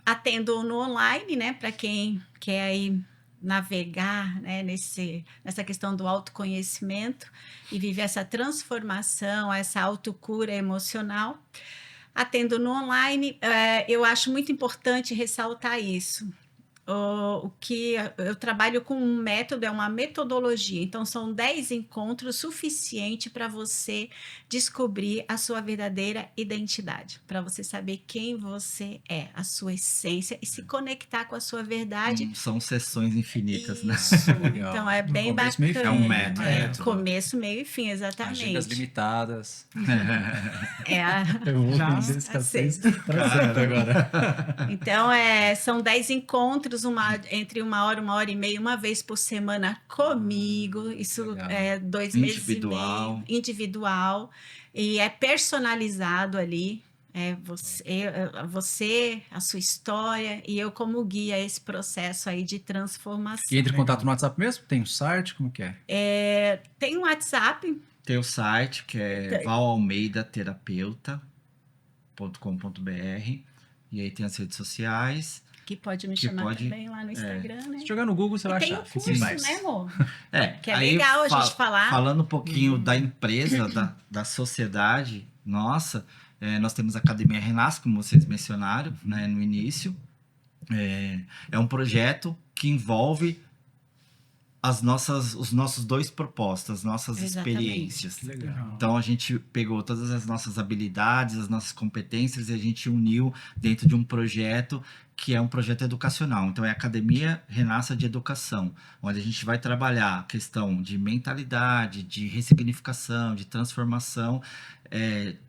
atendo no online, né? Para quem quer aí navegar, né, nessa questão do autoconhecimento e viver essa transformação, essa autocura emocional. Atendo no online, eu acho muito importante ressaltar isso. O que eu trabalho com um método, é uma metodologia. Então, são 10 encontros suficiente para você descobrir a sua verdadeira identidade, para você saber quem você é, a sua essência e se conectar com a sua verdade. São sessões infinitas, né? Então, é bem começo, bacana. meio fim, é um método. Começo, meio e fim, exatamente. Agendas limitadas. Eu vou Já vender escassez. Agora. Então, são 10 encontros, entre 1 hora e meia, uma vez por semana comigo. Isso Legal. é 2 meses e meio. Individual. E é personalizado ali. Você, a sua história e eu como guia esse processo aí de transformação. E entra em contato no WhatsApp mesmo? Tem um site? Como que é? Tem um WhatsApp. Tem o site que é valalmeidaterapeuta.com.br e aí tem as redes sociais. Que pode me chamar também lá no Instagram, né? Se jogar no Google, você vai tem achar. o curso, né, amor? Que é aí legal a gente falar. Falando um pouquinho da empresa, da sociedade, nossa, nós temos a Academia Renasce, como vocês mencionaram, né, no início. É um projeto que envolve os nossos 2 propósitos, as nossas experiências. Que legal. Então a gente pegou todas as nossas habilidades, as nossas competências e a gente uniu dentro de um projeto que é um projeto educacional. Então é a Academia Renasce de Educação, onde a gente vai trabalhar a questão de mentalidade, de ressignificação, de transformação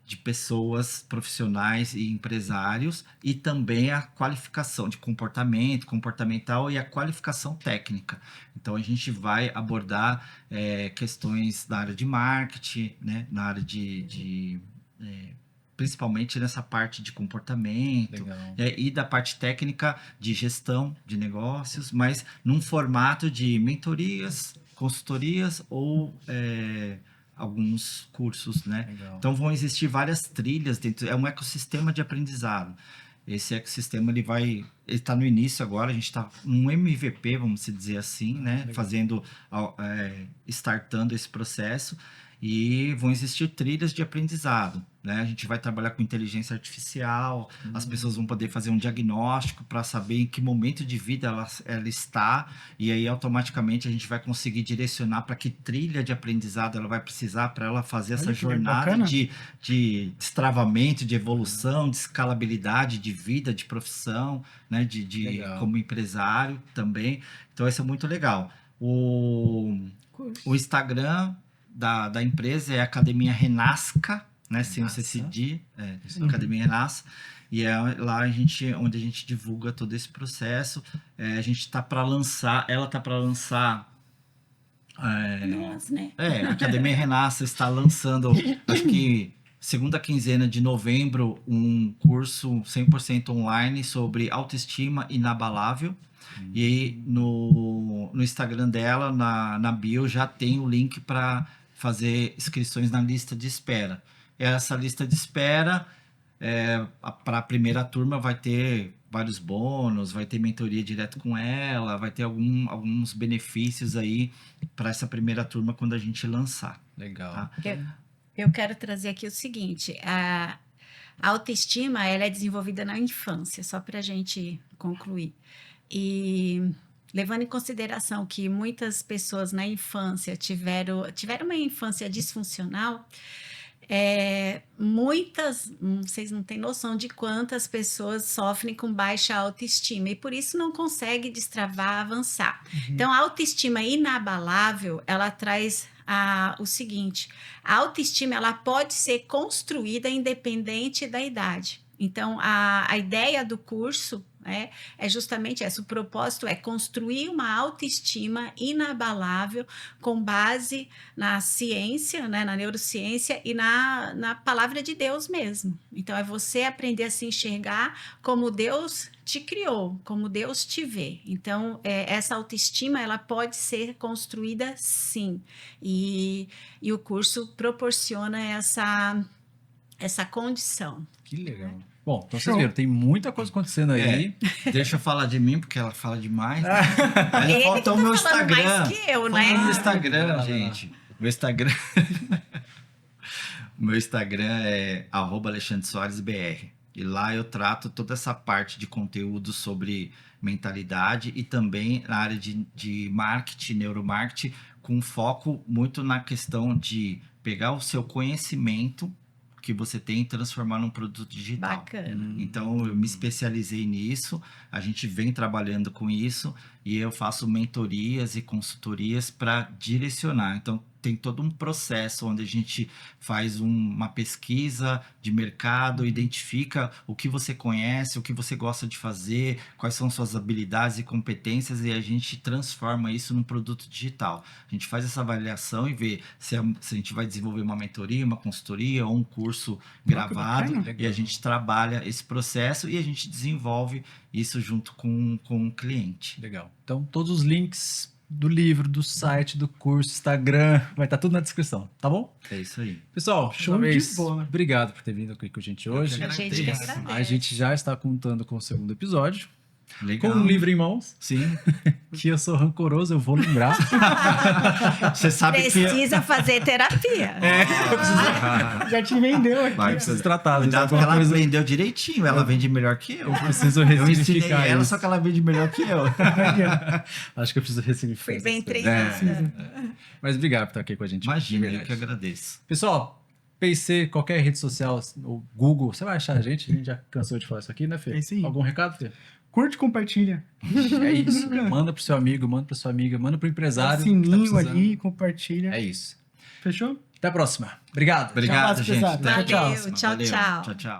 de pessoas profissionais e empresários, e também a qualificação de comportamental e a qualificação técnica. Então a gente vai abordar questões da área de marketing, né, na área principalmente nessa parte de comportamento e da parte técnica de gestão de negócios, mas num formato de mentorias, consultorias ou alguns cursos, né? Legal. Então vão existir várias trilhas dentro, é um ecossistema de aprendizado. Esse ecossistema ele está no início agora, a gente está num MVP, vamos dizer assim, né? Fazendo, startando esse processo. E vão existir trilhas de aprendizado, né? A gente vai trabalhar com inteligência artificial, as pessoas vão poder fazer um diagnóstico para saber em que momento de vida ela está, e aí automaticamente a gente vai conseguir direcionar para que trilha de aprendizado ela vai precisar para ela fazer essa jornada de destravamento, de evolução, de escalabilidade de vida, de profissão, né? Como empresário também. Então isso é muito legal. O Instagram da empresa é a Academia Renasca, né? Sem você decidir, Academia Renasca. E é lá onde a gente divulga todo esse processo. A gente está para lançar, ela está para lançar. Nós, né? A Academia Renasca está lançando, acho que segunda quinzena de novembro, um curso 100% online sobre autoestima inabalável. E aí no Instagram dela, na bio, já tem o link para fazer inscrições na lista de espera. Essa lista de espera, para a primeira turma, vai ter vários bônus, vai ter mentoria direto com ela, vai ter alguns benefícios aí para essa primeira turma quando a gente lançar. Legal. Tá? Eu quero trazer aqui o seguinte, a autoestima ela é desenvolvida na infância, só para a gente concluir. E levando em consideração que muitas pessoas na infância tiveram uma infância disfuncional, vocês não têm noção de quantas pessoas sofrem com baixa autoestima e por isso não conseguem destravar, avançar. Então, a autoestima inabalável, ela traz o seguinte, a autoestima ela pode ser construída independente da idade. Então, a ideia do curso né? É justamente esse. O propósito é construir uma autoestima inabalável com base na ciência, né? Na neurociência e na palavra de Deus mesmo. Então, é você aprender a se enxergar como Deus te criou, como Deus te vê. Então, essa autoestima, ela pode ser construída sim. E o curso proporciona essa condição. Que legal. Bom, então vocês viram, tem muita coisa acontecendo aí. Deixa eu falar de mim, porque ela fala demais. Né? Aí falta o meu Instagram. Mais que eu, né? Falta o meu Instagram, gente. Meu Instagram... O meu Instagram é @AlexandreSoaresBR. E lá eu trato toda essa parte de conteúdo sobre mentalidade e também na área de marketing, neuromarketing, com foco muito na questão de pegar o seu conhecimento que você tem e transformar num produto digital. Bacana. Então, eu me especializei nisso, a gente vem trabalhando com isso e eu faço mentorias e consultorias para direcionar. Então, tem todo um processo onde a gente faz uma pesquisa de mercado, identifica o que você conhece, o que você gosta de fazer, quais são suas habilidades e competências e a gente transforma isso num produto digital. A gente faz essa avaliação e vê se a gente vai desenvolver uma mentoria, uma consultoria ou um curso gravado e a gente trabalha esse processo e a gente desenvolve isso junto com o cliente. Legal. Então, todos os links do livro, do site, do curso, Instagram, vai estar tudo na descrição, tá bom? É isso aí. Pessoal, Show de bola. Obrigado por ter vindo aqui com a gente hoje. A gente que agradece. A gente já está contando com o segundo episódio. Legal. Com um livro em mãos. Sim. Que eu sou rancoroso, eu vou lembrar. Você sabe Precisa fazer terapia. Já te vendeu aqui. Vai, Preciso tratar. Cuidado que ela vendeu direitinho, ela vende melhor que eu. Eu preciso Eu ensinei ressignificar ela, isso. só que ela vende melhor que eu. Acho que eu preciso ressignificar. Fui bem essas coisas. treinada. Mas obrigado por estar aqui com a gente. Imagina, De eu que verdade. agradeço. Pessoal, PC, qualquer rede social, o Google, você vai achar a gente já cansou de falar isso aqui, né, Fê? É isso aí. Algum recado, Fê? Curte, compartilha. É isso. Manda pro seu amigo, manda pra sua amiga, manda pro empresário. que tá Sininho precisando. ali, compartilha. É isso. Fechou? Até a próxima. Obrigado. Obrigado, Tchau, gente. pesado. Até a Valeu, próxima. tchau, Valeu. tchau. Tchau, tchau.